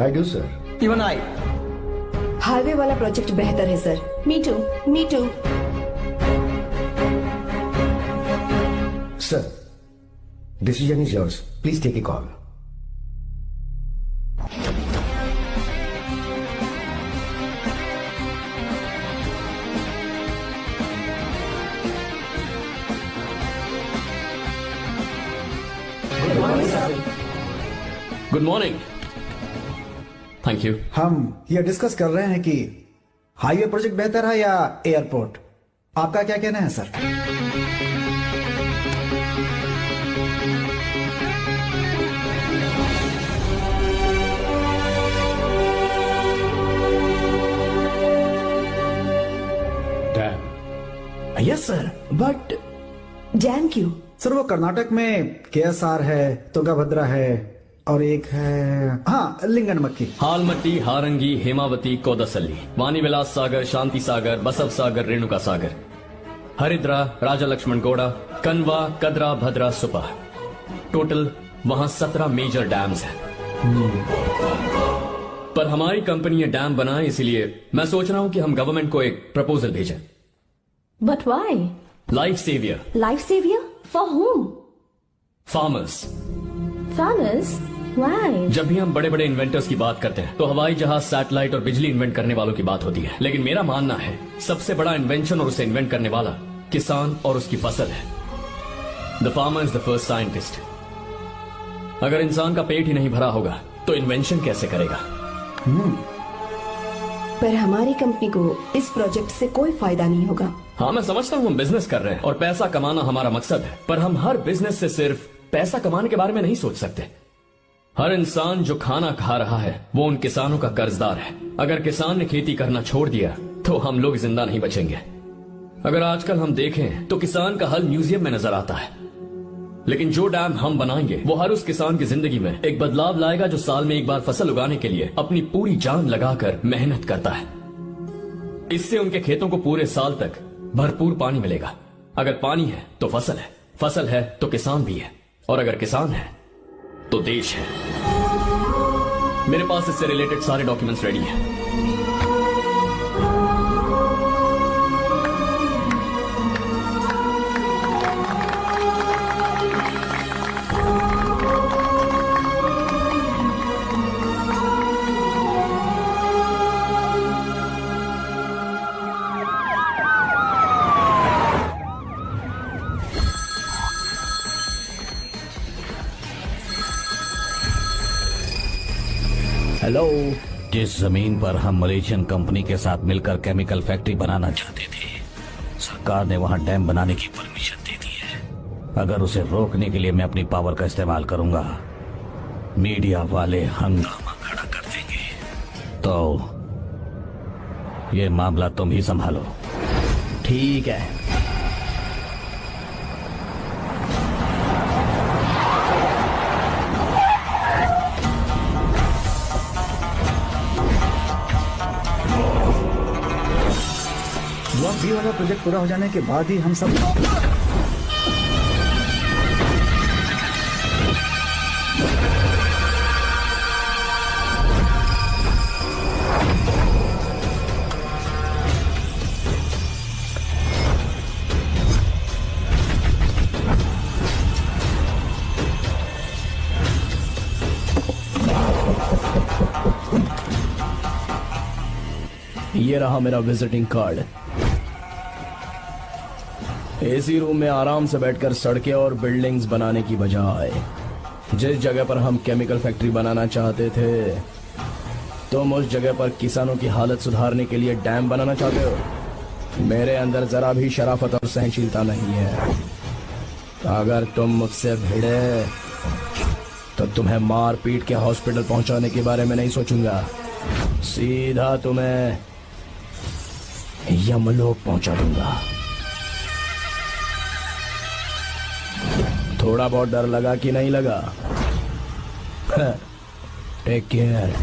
I do sir. Even I. Highway वाला project बेहतर है sir. Me too. Me too. Sir, decision is yours, please take a call. Good morning. Thank you. हम ये discuss कर रहे हैं कि हाईवे प्रोजेक्ट बेहतर है या एयरपोर्ट। आपका क्या कहना है sir? Dam. Yes sir, but dam क्यों? सर वो कर्नाटक में केएसआर है, तुंगभद्रा है और एक है हाँ लिंगनमक्की। हालमट्टी, हारंगी, हेमावती, कोदसल्ली, वानी विलास सागर, शांति सागर, बसव सागर, रेणुका सागर, हरिद्रा, राजा लक्ष्मण गौड़ा, कनवा, कदरा, भद्रा, सुपा। टोटल वहां 17 मेजर डैम्स हैं। पर हमारी कंपनी ये डैम बनाए, इसलिए मैं सोच रहा हूं कि हम गवर्नमेंट को एक प्रपोजल भेजें। But why? Life saviour. Life saviour? For whom? Farmers. Farmers? Why? जब भी हम बड़े बड़े इन्वेंटर्स की बात करते हैं तो हवाई जहाज, सैटेलाइट और बिजली इन्वेंट करने वालों की बात होती है, लेकिन मेरा मानना है सबसे बड़ा इन्वेंशन और उसे इन्वेंट करने वाला किसान और उसकी फसल है। The farmer is the first scientist. अगर इंसान का पेट ही नहीं भरा होगा तो इन्वेंशन कैसे करेगा? पर हमारी कंपनी को इस प्रोजेक्ट से कोई फायदा नहीं होगा। हाँ, मैं समझता हूँ हम बिजनेस कर रहे हैं और पैसा कमाना हमारा मकसद है, पर हम हर बिजनेस से सिर्फ पैसा कमाने के बारे में नहीं सोच सकते। हर इंसान जो खाना खा रहा है वो उन किसानों का कर्जदार है। अगर किसान ने खेती करना छोड़ दिया तो हम लोग जिंदा नहीं बचेंगे। अगर आजकल हम देखें तो किसान का हल म्यूजियम में नजर आता है, लेकिन जो डैम हम बनाएंगे वो हर उस किसान की जिंदगी में एक बदलाव लाएगा जो साल में एक बार फसल उगाने के लिए अपनी पूरी जान लगाकर मेहनत करता है। इससे उनके खेतों को पूरे साल तक भरपूर पानी मिलेगा। अगर पानी है तो फसल है, फसल है तो किसान भी है, और अगर किसान है तो देश है। मेरे पास इससे रिलेटेड सारे डॉक्यूमेंट्स रेडी हैं। हेलो। जिस जमीन पर हम मलेशियन कंपनी के साथ मिलकर केमिकल फैक्ट्री बनाना चाहते थे, सरकार ने वहां डैम बनाने की परमिशन दे दी है। अगर उसे रोकने के लिए मैं अपनी पावर का इस्तेमाल करूंगा, मीडिया वाले हंगामा खड़ा कर देंगे। तो ये मामला तुम ही संभालो। ठीक है। वाला प्रोजेक्ट पूरा हो जाने के बाद ही हम सब ये रहा मेरा विजिटिंग कार्ड। एसी रूम में आराम से बैठकर सड़कें और बिल्डिंग्स बनाने की बजाय जिस जगह पर हम केमिकल फैक्ट्री बनाना चाहते थे, तुम उस जगह पर किसानों की हालत सुधारने के लिए डैम बनाना चाहते हो। मेरे अंदर जरा भी शराफत और सहनशीलता नहीं है। अगर तुम मुझसे भिड़े तो तुम्हें मार पीट के हॉस्पिटल पहुंचाने के बारे में नहीं सोचूंगा, सीधा तुम्हें यमलोक पहुंचा दूंगा। थोड़ा बहुत डर लगा कि नहीं लगा? Take care.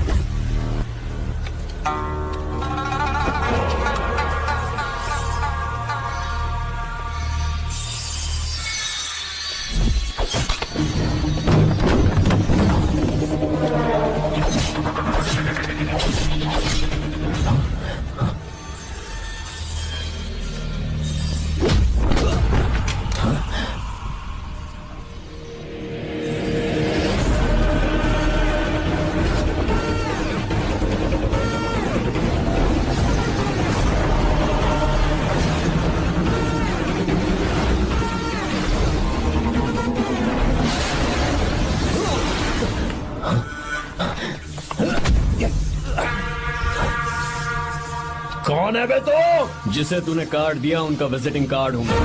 कौन है बे तू? जिसे तूने कार्ड दिया उनका विजिटिंग कार्ड हूं मैं।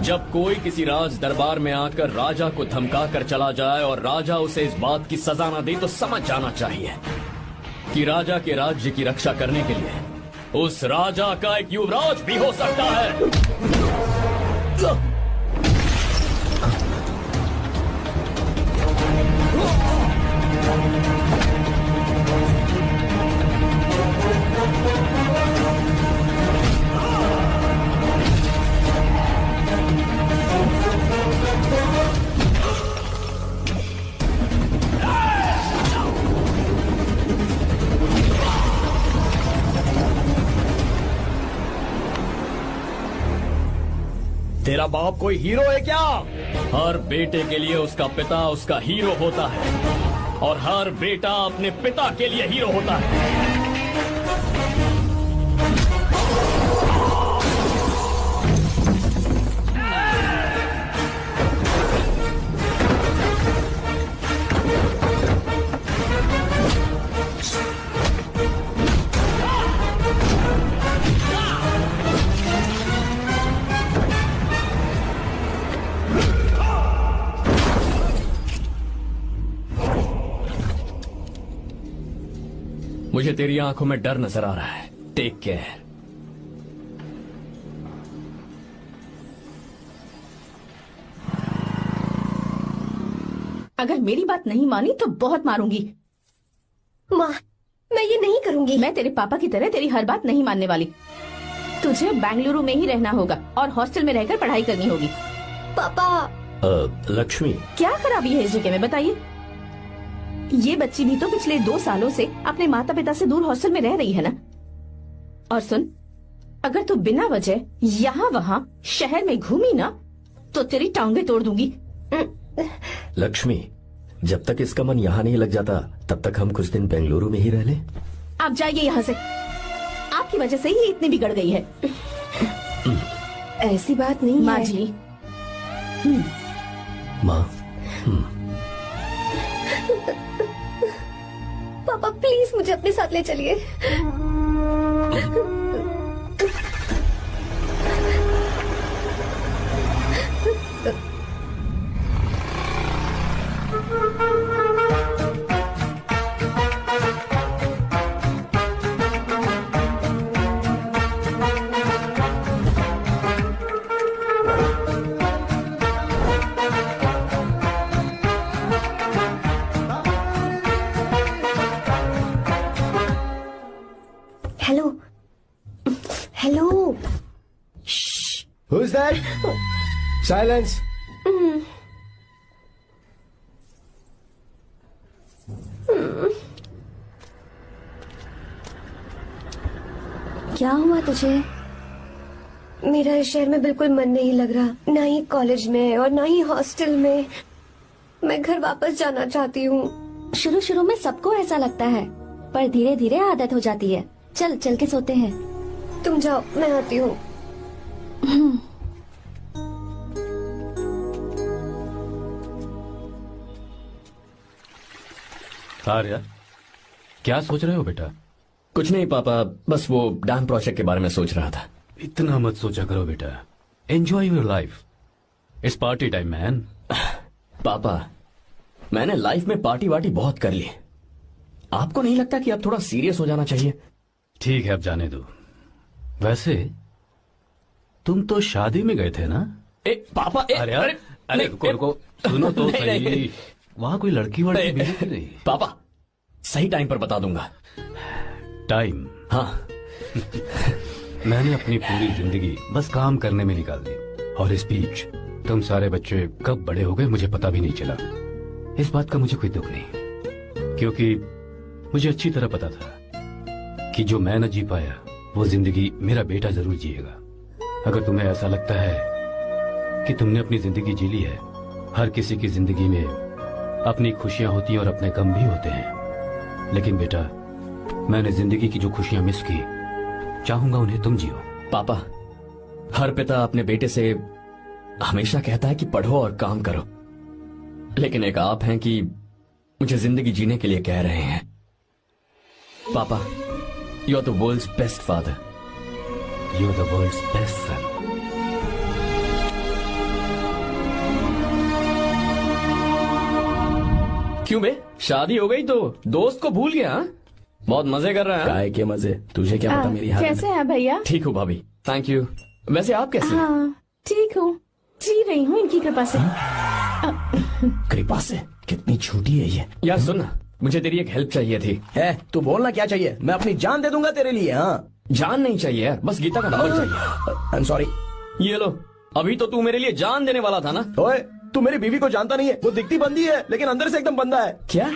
जब कोई किसी राज दरबार में आकर राजा को धमका कर चला जाए और राजा उसे इस बात की सजा न दे तो समझ जाना चाहिए कि राजा के राज्य की रक्षा करने के लिए उस राजा का एक युवराज भी हो सकता है। तेरा बाप कोई हीरो है क्या? हर बेटे के लिए उसका पिता उसका हीरो होता है और हर बेटा अपने पिता के लिए हीरो होता है। मुझे तेरी आंखों में डर नजर आ रहा है। Take care. अगर मेरी बात नहीं मानी तो बहुत मारूंगी। माँ, मैं ये नहीं करूंगी। मैं तेरे पापा की तरह तेरी हर बात नहीं मानने वाली। तुझे बेंगलुरु में ही रहना होगा और हॉस्टल में रहकर पढ़ाई करनी होगी। पापा। लक्ष्मी, क्या खराबी है इस जगह में बताइए? ये बच्ची भी तो पिछले 2 सालों से अपने माता पिता से दूर हॉस्टल में रह रही है ना। और सुन, अगर तू बिना वजह यहाँ वहाँ शहर में घूमी ना तो तेरी टांगे तोड़ दूंगी। लक्ष्मी, जब तक इसका मन यहाँ नहीं लग जाता तब तक हम कुछ दिन बेंगलुरु में ही रह लें। आप जाइए यहाँ से। आपकी वजह से ही इतनी बिगड़ गई है। ऐसी बात नहीं माँ है। जी, माँ, पापा प्लीज मुझे अपने साथ ले चलिए। Hello hello. Who's that? Silence. क्या हुआ तुझे? मेरा इस शहर में बिल्कुल मन नहीं लग रहा, ना ही कॉलेज में और ना ही हॉस्टल में। मैं घर वापस जाना चाहती हूँ। शुरू शुरू में सबको ऐसा लगता है, पर धीरे धीरे आदत हो जाती है। चल चल के सोते हैं। तुम जाओ, मैं आती हूँ। आर्या, क्या सोच रहे हो बेटा? कुछ नहीं पापा, बस वो डैम प्रोजेक्ट के बारे में सोच रहा था। इतना मत सोचा करो बेटा। Enjoy your life. It's party time man. पापा, मैंने लाइफ में पार्टी वार्टी बहुत कर ली। आपको नहीं लगता कि अब थोड़ा सीरियस हो जाना चाहिए? ठीक है, अब जाने दो। वैसे तुम तो शादी में गए थे ना? पापा, अरे रुको रुको, सुनो तो सही। वहां कोई लड़की वड़की मिली नहीं? पापा, सही टाइम पर बता दूंगा। टाइम? हाँ। मैंने अपनी पूरी जिंदगी बस काम करने में निकाल दी, और इस बीच तुम सारे बच्चे कब बड़े हो गए मुझे पता भी नहीं चला। इस बात का मुझे कोई दुख नहीं, क्योंकि मुझे अच्छी तरह पता था कि जो मैं न जी पाया वो जिंदगी मेरा बेटा जरूर जिएगा। अगर तुम्हें ऐसा लगता है कि तुमने अपनी जिंदगी जी ली है, हर किसी की जिंदगी में अपनी खुशियां होती हैं और अपने गम भी होते हैं, लेकिन बेटा मैंने जिंदगी की जो खुशियां मिस की, चाहूंगा उन्हें तुम जियो। पापा, हर पिता अपने बेटे से हमेशा कहता है कि पढ़ो और काम करो, लेकिन एक आप हैं कि मुझे जिंदगी जीने के लिए कह रहे हैं। पापा, you are the world's best father, you are the world's best son. क्यों बे, शादी हो गई तो दोस्त को भूल गया? हाँ? बहुत मजे कर रहा है। काय के मजे, तुझे क्या पता मेरी हालत। कैसे हैं भैया? ठीक हूँ भाभी, थैंक यू। वैसे आप कैसे हैं? हाँ ठीक हूँ, जी रही हूँ इनकी कृपा से। कृपा से? कितनी झूठी है ये। यार सुन ना, मुझे तेरी एक हेल्प चाहिए थी। है तू बोलना क्या चाहिए, मैं अपनी जान दे दूंगा तेरे लिए। हाँ, जान नहीं चाहिए यार, बस गीता का नंबर चाहिए। I am sorry. ये लो, अभी तो तू मेरे लिए जान देने वाला था ना। ओए, तू मेरी बीवी को जानता नहीं है, वो दिखती बंदी है लेकिन अंदर से एकदम बंदा है। क्या?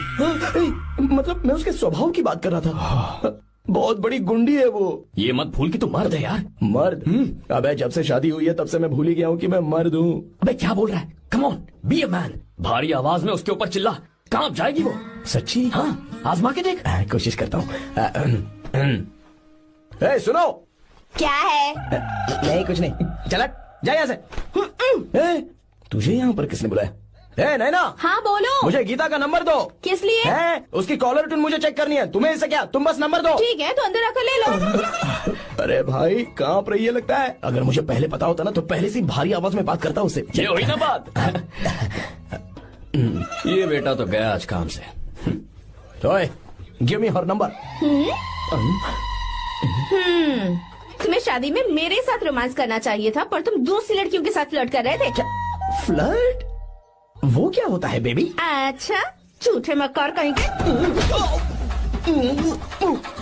मतलब मैं उसके स्वभाव की बात कर रहा था। बहुत बड़ी गुंडी है वो। ये मत भूल कि तू मर्द है यार। मर्द? अबे जब से शादी हुई है तब से मैं भूल ही गया हूँ कि मैं मर्द हूँ। अबे क्या बोल रहा है? Come on, be a man. भारी आवाज में उसके ऊपर चिल्ला, कांप जाएगी वो। सच्ची? हाँ, आजमा के देख। कोशिश करता हूँ। सुनो। क्या है? नहीं कुछ नहीं, चल जा यहाँ से। तुझे यहाँ पर किसने बुलाया? नैना। हाँ बोलो। मुझे गीता का नंबर दो। किस लिए? उसकी कॉलर ट्यून मुझे चेक करनी है। तुम्हें इससे क्या, तुम बस नंबर दो। ठीक है तो अंदर आकर ले लो। अरे भाई कांप रही है लगता है। अगर मुझे पहले पता होता ना तो पहले से भारी आवाज में बात करता उससे। ये हुई ना बात। ये बेटा तो गया आज काम से। ओए, गिव मी हर नंबर। तुम्हें शादी में मेरे साथ रोमांस करना चाहिए था, पर तुम दूसरी लड़कियों के साथ फ्लर्ट कर रहे थे। क्या फ्लर्ट? वो क्या होता है बेबी? अच्छा, झूठे मक्कार कहीं के।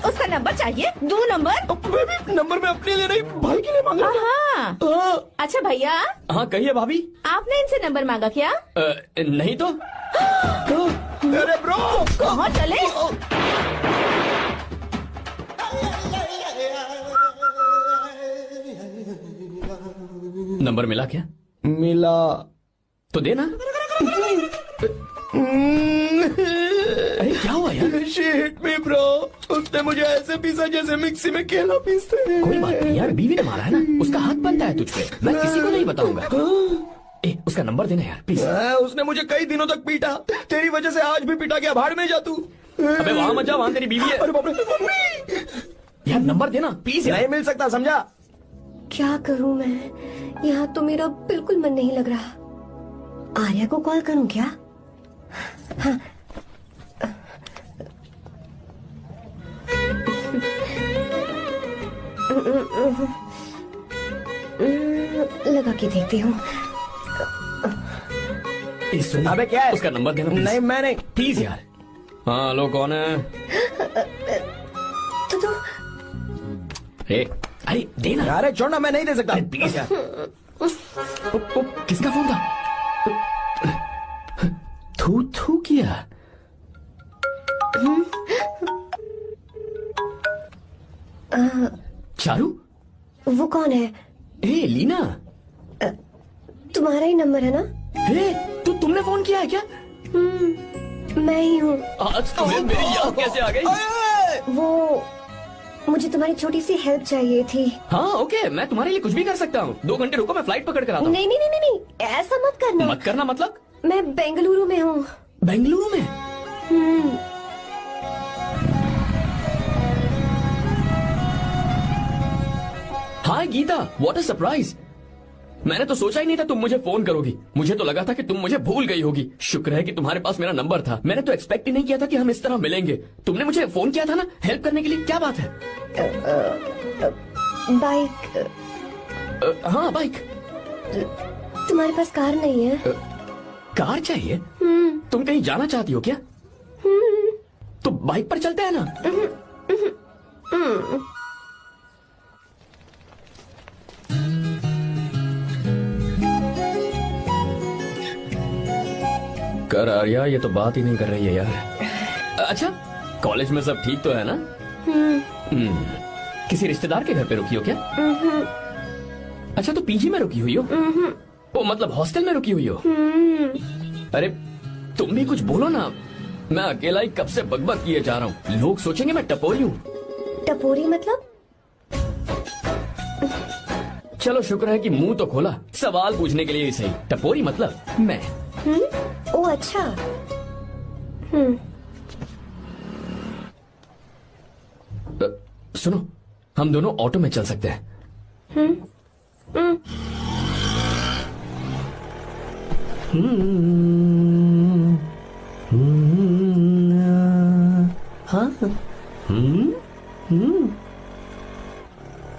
उसका नंबर चाहिए? दो नंबर। बेबी नंबर मैं अपने लिए नहीं, भाई के लिए मांग रहा था। हाँ। अच्छा भैया। हाँ कहिए भाभी। आपने इनसे नंबर मांगा क्या? नहीं तो। अरे ब्रो, कहाँ चले? नंबर मिला क्या? मिला तो देना। अरे क्या हुआ यार? शिट मी ब्रो, उसने मुझे ऐसे पीसा जैसे मिक्सी में केला पीसते हैं। कोई बात नहीं यार, बीवी ने मारा है ना, उसका हाथ बनता है तुझ पे। मैं किसी को नहीं बताऊंगा। उसका नंबर देना यार प्लीज। उसने मुझे कई दिनों तक पीटा, तेरी वजह से आज भी पीटा गया। भाड़ में जा तू। अबे वहां मत जा, वहां तेरी बीवी है। अरे बाप रे, मम्मी। यार नंबर देना प्लीज। नहीं मिल सकता, समझा? क्या करूं मैं, यहाँ तो मेरा बिल्कुल मन नहीं लग रहा। आर्या को कॉल करूं क्या? हाँ। लगा के देखती हूँ। अबे क्या है? उसका नंबर देना। नहीं मैं नहीं। प्लीज यार। हाँ लो, कौन है? तो अरे देना। अरे छोड़ना, मैं नहीं दे सकता। प्लीज यार। किसका फोन था? थू थू किया। चारू? वो कौन है? लीना। तुम्हारा ही नंबर है ना? तुमने फोन किया है क्या? मैं ही हूँ। आज तुम्हें मेरी याद कैसे आ गई? वो मुझे तुम्हारी छोटी सी हेल्प चाहिए थी। हाँ ओके, मैं तुम्हारे लिए कुछ भी कर सकता हूँ। 2 घंटे रुको, मैं फ्लाइट पकड़ कर आता हूँ। नहीं नहीं नहीं नहीं, ऐसा मत करना। मत करना मतलब? मैं बेंगलुरु में हूँ। बेंगलुरु में? हाय गीता, व्हाट अ सरप्राइज। मैंने तो सोचा ही नहीं था तुम मुझे फोन करोगी। मुझे तो लगा था कि तुम मुझे भूल गई होगी। शुक्र है कि तुम्हारे पास मेरा नंबर था। मैंने तो एक्सपेक्ट ही नहीं किया था कि हम इस तरह मिलेंगे। तुमने मुझे फोन किया था ना हेल्प करने के लिए, क्या बात है? बाइक। हाँ बाइक। तुम्हारे पास कार नहीं है? कार चाहिए? तुम कहीं जाना चाहती हो क्या? तो बाइक पर चलते हैं ना। कर आर्या, ये तो बात ही नहीं कर रही है यार। अच्छा, कॉलेज में सब ठीक तो है ना? किसी रिश्तेदार के घर पे रुकी हो क्या? अच्छा, तो पीजी में रुकी हुई हो? ओ मतलब हॉस्टल में रुकी हुई हो? अरे तुम भी कुछ बोलो ना, मैं अकेला ही कब से बकबक किए जा रहा हूँ। लोग सोचेंगे मैं टपोरी हूँ। टपोरी मतलब? चलो शुक्र है कि मुंह तो खोला, सवाल पूछने के लिए ही सही। टपोरी मतलब मैं। ओ अच्छा। सुनो, हम दोनों ऑटो में चल सकते हैं।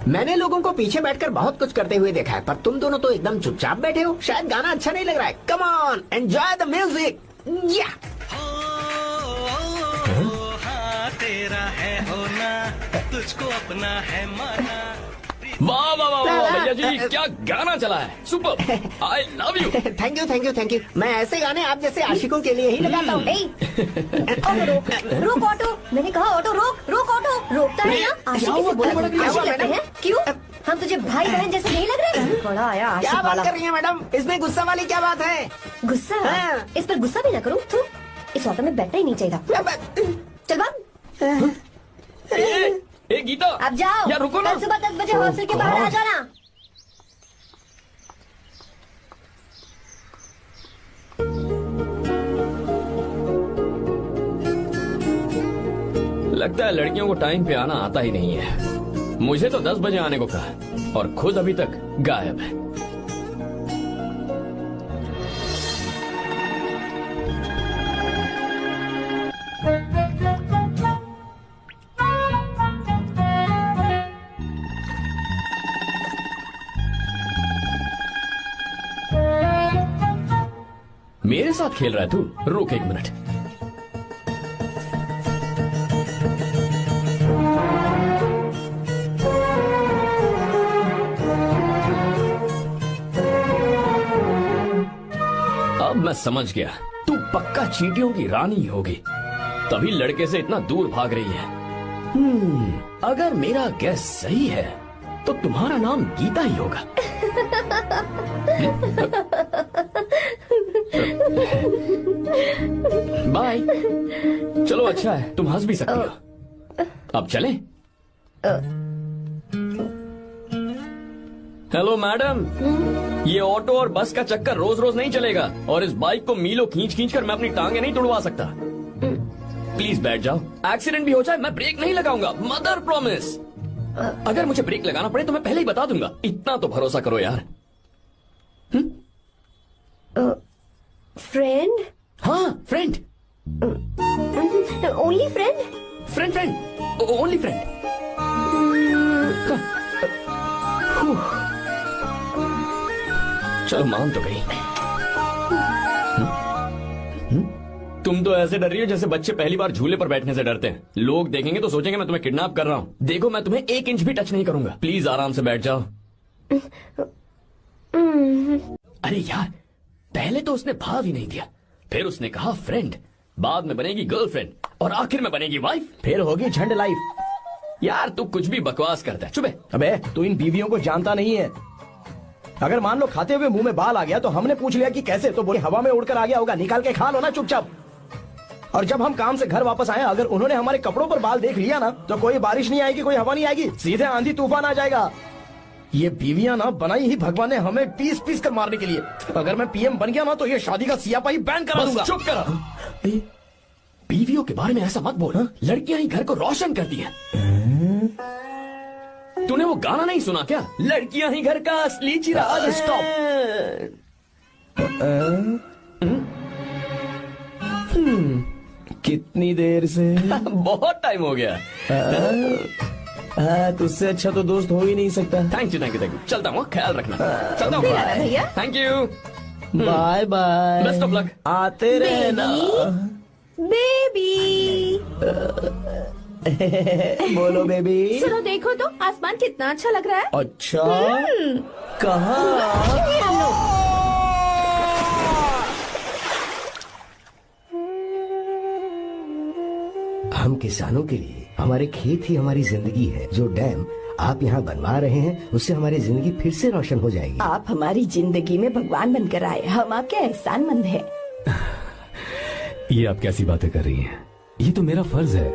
मैंने लोगों को पीछे बैठकर बहुत कुछ करते हुए देखा है, पर तुम दोनों तो एकदम चुपचाप बैठे हो। शायद गाना अच्छा नहीं लग रहा है। Come on, enjoy the music. या तेरा है होना, तुझको अपना है माना। वाह वाह वाह वाह भैया जी, क्या गाना चला है, super, I love you. Thank you thank you thank you. मैं ऐसे गाने आप जैसे आशिकों के लिए ही लगाता हूँ। ऑटो रोक, ऑटो। मैंने कहा ऑटो रोक, रोक ऑटो। रोकता है ना? आशिक से बोला, आशिक लगते हैं? क्यों? हम तुझे भाई बहन जैसे नहीं लग रहे? बड़ा आया आशिक क्या वाला। बात कर रही है मैडम? इसमें गुस्सा वाली क्या बात है? गुस्सा? हाँ। इस पर गुस्सा भी ना करूँ। इस ऑटो में बैठना ही नहीं चाहिए था। चल बाप। ए गीता, अब जाओ। यार रुको ना। कल सुबह 10 बजे हॉस्टल के बाहर आ जाना। लगता है लड़कियों को टाइम पे आना आता ही नहीं है। मुझे तो 10 बजे आने को कहा और खुद अभी तक गायब है। मेरे साथ खेल रहा है तू? रुक एक मिनट। अब मैं समझ गया, तू पक्का चींटियों की रानी होगी, तभी लड़के से इतना दूर भाग रही है। अगर मेरा गैस सही है तो तुम्हारा नाम गीता ही होगा। बाय। चलो अच्छा है, तुम हंस भी सकती हो। अब चलें? हेलो मैडम, ये ऑटो और बस का चक्कर रोज रोज नहीं चलेगा, और इस बाइक को मीलों खींच खींच कर मैं अपनी टांगे नहीं तुड़वा सकता। प्लीज बैठ जाओ। एक्सीडेंट भी हो जाए मैं ब्रेक नहीं लगाऊंगा, मदर प्रॉमिस। अगर मुझे ब्रेक लगाना पड़े तो मैं पहले ही बता दूंगा, इतना तो भरोसा करो यार। फ्रेंड? हाँ friend. Only friend? Friend friend, only friend. चलो मान तो गई। तुम तो ऐसे डर रही हो जैसे बच्चे पहली बार झूले पर बैठने से डरते हैं। लोग देखेंगे तो सोचेंगे मैं तुम्हें किडनैप कर रहा हूँ। देखो मैं तुम्हें 1 इंच भी टच नहीं करूंगा। प्लीज आराम से बैठ जाओ। अरे यार, पहले तो उसने भाव ही नहीं दिया, फिर उसने कहा फ्रेंड, बाद में बनेगी गर्लफ्रेंड और आखिर में बनेगी वाइफ, फिर होगी झंड लाइफ। यार तू कुछ भी बकवास करता है। चुप। अबे तू इन बीवियों को जानता नहीं है। अगर मान लो खाते हुए मुंह में बाल आ गया तो हमने पूछ लिया कि कैसे, तो बोले हवा में उड़कर आ गया होगा, निकाल के खा लो ना चुपचाप। और जब हम काम से घर वापस आए, अगर उन्होंने हमारे कपड़ों पर बाल देख लिया ना, तो कोई बारिश नहीं आएगी, कोई हवा नहीं आएगी, सीधे आंधी तूफान आ जाएगा। ये बीवियां ना बनाई ही भगवान ने हमें पीस पीस कर मारने के लिए। अगर मैं पीएम बन गया ना तो ये शादी का सियापाही बैन करा दूंगा। चुप करो। बीवियों के बारे में ऐसा मत बोल, लड़कियां ही घर को रोशन करती हैं। तूने वो गाना नहीं सुना क्या, लड़कियां ही घर का असली चिराग? स्टॉप। कितनी देर से? बहुत टाइम हो गया। तुझसे अच्छा तो दोस्त हो ही नहीं सकता। Thank you thank you thank you. चलता हूँ, ख्याल रखना। चलता हूँ भैया। Thank you. Bye bye. Best of luck. आते रहना बेबी। बोलो बेबी। सुनो, देखो तो आसमान कितना अच्छा लग रहा है। अच्छा, कहाँ? हम किसानों के लिए हमारे खेत ही हमारी जिंदगी है। जो डैम आप यहाँ बनवा रहे हैं उससे हमारी जिंदगी फिर से रोशन हो जाएगी। आप हमारी जिंदगी में भगवान बनकर आए, हम आपके एहसानमंद हैं। ये आप कैसी बातें कर रही हैं? ये तो मेरा फर्ज है।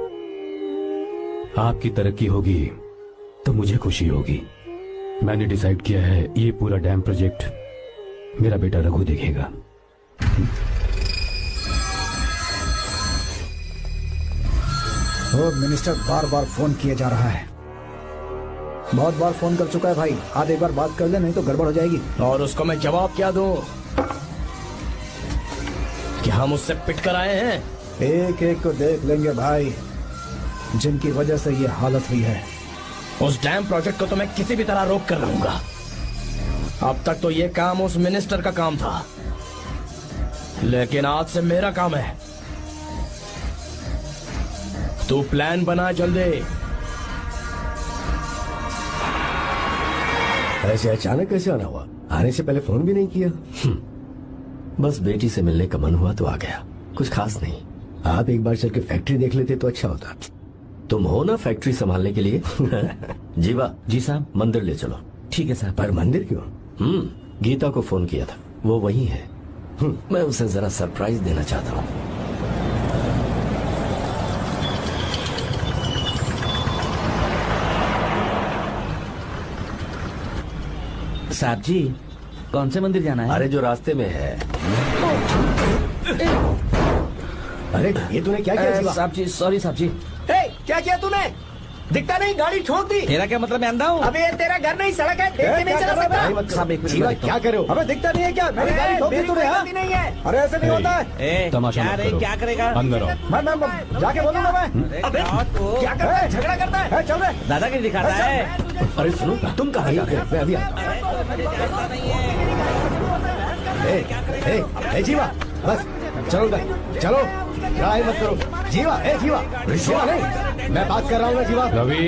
आपकी तरक्की होगी तो मुझे खुशी होगी। मैंने डिसाइड किया है ये पूरा डैम प्रोजेक्ट मेरा बेटा रघु देखेगा। मिनिस्टर बार बार फोन किए जा रहा है। बहुत बार फोन कर चुका है भाई, आज एक बार बात कर ले, नहीं तो गड़बड़ हो जाएगी। और उसको मैं जवाब क्या दूं? कि हम उससे पिट कर आए हैं। एक एक को देख लेंगे भाई, जिनकी वजह से ये हालत हुई है। उस डैम प्रोजेक्ट को तो मैं किसी भी तरह रोक कर रहूंगा। अब तक तो ये काम उस मिनिस्टर का काम था, लेकिन आज से मेरा काम है। तू प्लान बना जल्दी। ऐसे अचानक कैसे आना हुआ? आने से पहले फोन भी नहीं किया। बस बेटी से मिलने का मन हुआ तो आ गया, कुछ खास नहीं। आप एक बार चल के फैक्ट्री देख लेते तो अच्छा होता। तुम हो ना फैक्ट्री संभालने के लिए। जीवा जी साहब। मंदिर ले चलो। ठीक है साहब। पर मंदिर क्यों? गीता को फोन किया था, वो वही है। मैं उसे जरा सरप्राइज देना चाहता हूँ। साहब जी, कौन से मंदिर जाना है? अरे जो रास्ते में है। अरे ये तूने क्या किया? साहब जी सॉरी साहब जी। क्या किया तूने? दिखता नहीं, गाड़ी ठोक दी। तेरा क्या मतलब? मैं अंधा हूँ? अबे तेरा घर नहीं, सड़क है, देख के नहीं चला सकता। साहब एक जीवा मिनट। क्या करो? अबे दिखता नहीं है क्या? मेरी गाड़ी ठोक दी तूने? हाँ? नहीं है। अरे ऐसे नहीं होता है। तमाशा मत करो। क्या करेगा? अंदर आओ। मैं जाके बोलूंगा मैं। अबे क्या करता है? झगड़ा करता है। चल रहे दादागिरी दिखाता है। अरे सुनो, तुम कहाँ जा रहे हो? मैं अभी आता हूँ। जीवा बस चलो चलो, ट्राई मत करो। जीवा जीवा जीवा नहीं, मैं बात कर रहा हूँ ना जीवा। रवि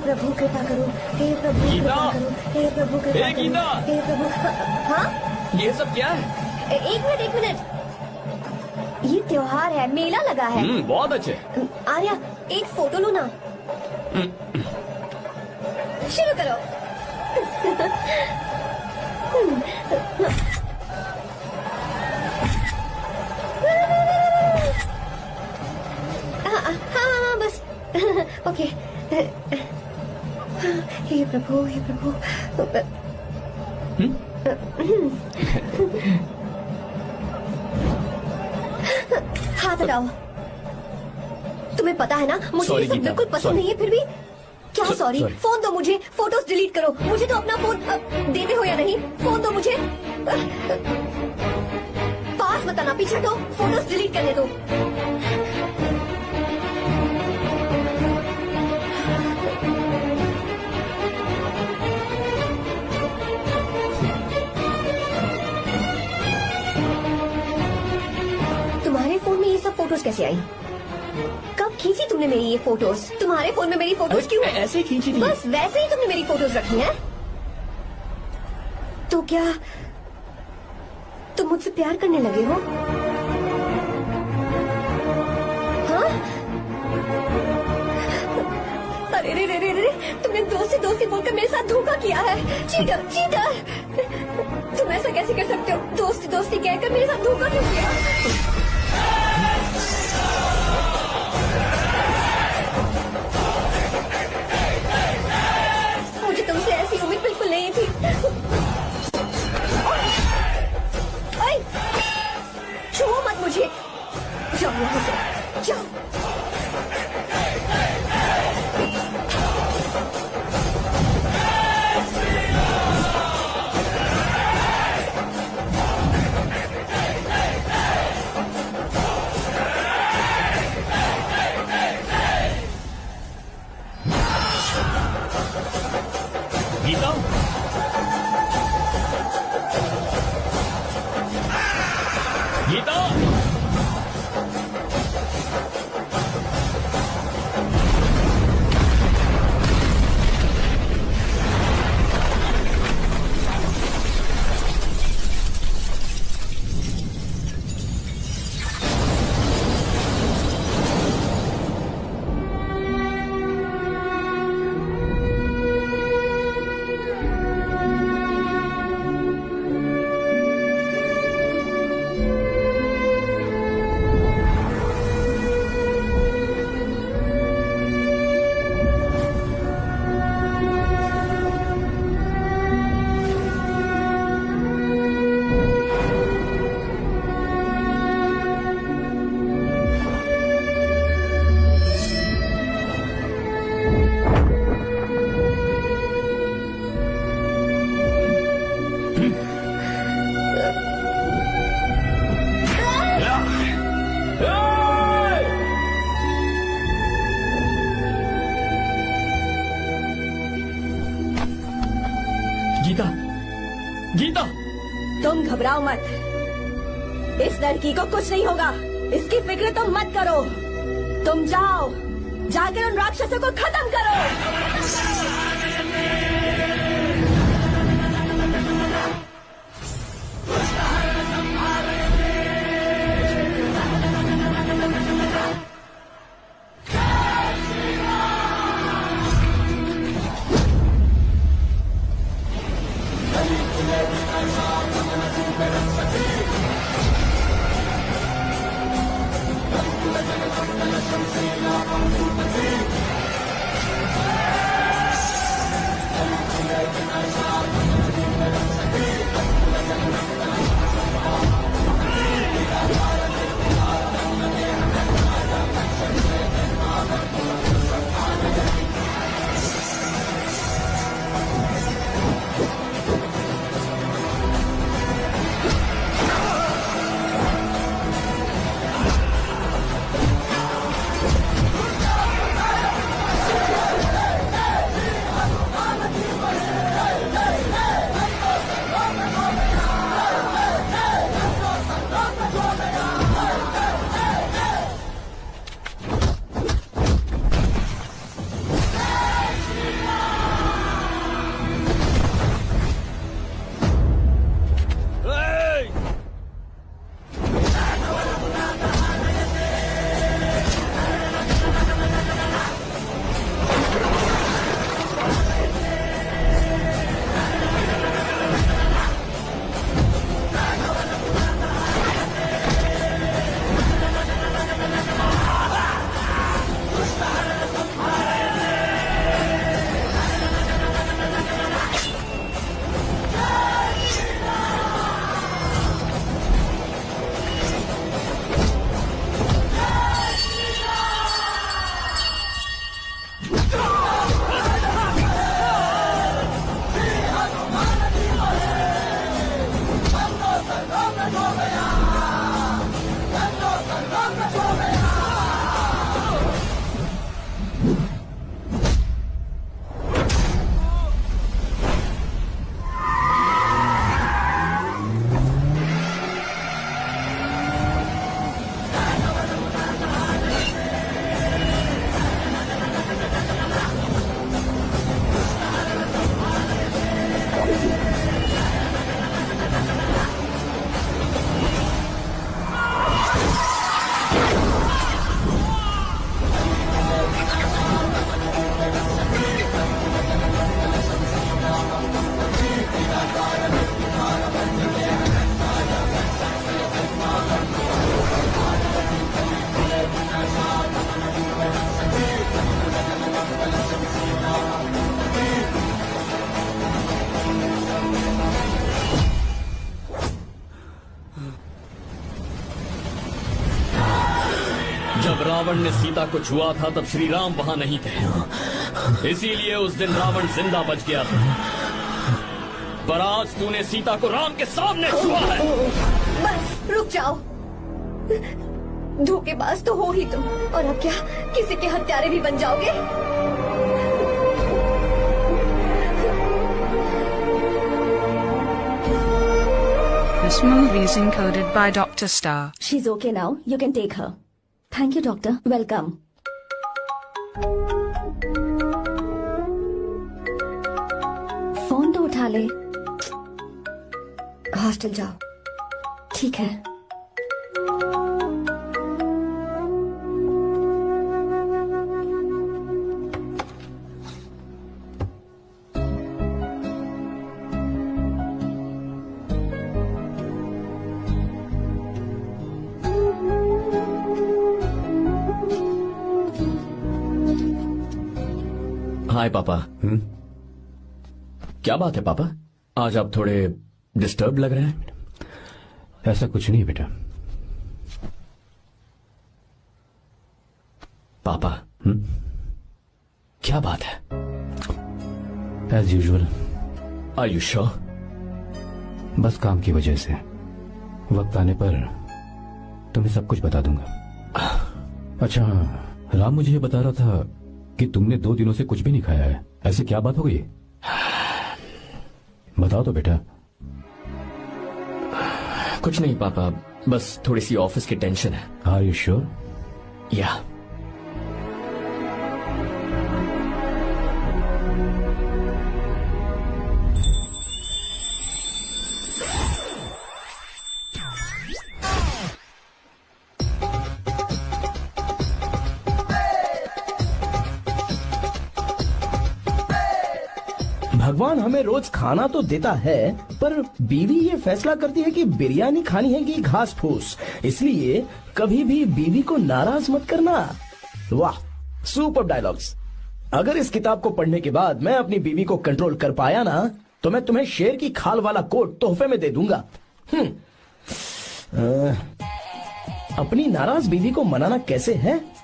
प्रभु कृपा करो, हे प्रभु कृपा करो, हे प्रभु कृपा करो, हे प्रभु। हाँ, ये सब क्या है? एक मिनट, ये त्योहार है, मेला लगा है। बहुत अच्छे। आर्या एक फोटो लो ना। शुरू करो। हाँ बस। ओके। हे प्रभु, हे प्रभु। हाथ हटाओ। तुम्हें पता है ना, मुझे ये सब बिल्कुल पसंद नहीं है, फिर भी क्या सॉरी? फोन दो मुझे, फोटोज डिलीट करो। मुझे तो अपना फोन देते हो या नहीं? फोन दो मुझे। पास बताना, पीछे हटो, फोटोज डिलीट करने दो। तुम्हारे फोन में ये सब फोटोज कैसे कैसे आई? कब खींची तुमने मेरी ये फोटोज? तुम्हारे फोन में मेरी फोटोज क्यों है? ऐसे ही खींची थी। बस वैसे ही तुमने मेरी फोटोज रखी हैं? तो क्या तुम मुझसे प्यार करने लगे हो? हाँ? अरे रे रे रे रे, तुमने दोस्ती दोस्ती बोलकर मेरे साथ धोखा किया है। चीटर चीटर, तुम ऐसा कैसे कर सकते हो? दोस्ती दोस्ती कहकर मेरे साथ धोखा क्यों किया? मुझे तुमसे ऐसी उम्मीद बिल्कुल नहीं थी। ओए, छुओ मत मुझे। जाओ यहाँ से, जाओ। गीता, गीता, गीता, गीता, तुम घबराओ मत। इस लड़की को कुछ नहीं होगा, इसकी फिक्र तुम मत करो। तुम जाओ, जाकर उन राक्षसों को खत्म करो। रावण ने सीता को छुआ था तब श्री राम वहां नहीं थे, इसीलिए उस दिन रावण जिंदा बच गया था। पर आज तूने सीता को राम के सामने छुआ है। बस रुक जाओ, धोखेबाज तो हो ही तुम, और अब क्या किसी के हत्यारे भी बन जाओगे? This movie is encoded by Dr. Star. She's okay now. You can take her. Thank you, doctor. Welcome. Phone तो उठा ले। हॉस्टल जाओ। ठीक है। हाय पापा। क्या बात है पापा, आज आप थोड़े डिस्टर्ब लग रहे हैं। ऐसा कुछ नहीं बेटा। पापा क्या बात है? As usual. Are you sure? बस काम की वजह से वक्त आने पर तुम्हें सब कुछ बता दूंगा। अच्छा, राम मुझे ये बता रहा था कि तुमने 2 दिनों से कुछ भी नहीं खाया है। ऐसे क्या बात हो गई? बताओ तो बेटा। कुछ नहीं पापा, बस थोड़ी सी ऑफिस की टेंशन है। Are you sure? या। भगवान हमें रोज खाना तो देता है, पर बीवी ये फैसला करती है कि बिरयानी खानी है कि घास फूस। इसलिए कभी भी बीवी को नाराज मत करना। वाह, सुपर डायलॉग्स। अगर इस किताब को पढ़ने के बाद मैं अपनी बीवी को कंट्रोल कर पाया ना, तो मैं तुम्हें शेर की खाल वाला कोट तोहफे में दे दूंगा। अपनी नाराज बीवी को मनाना कैसे है?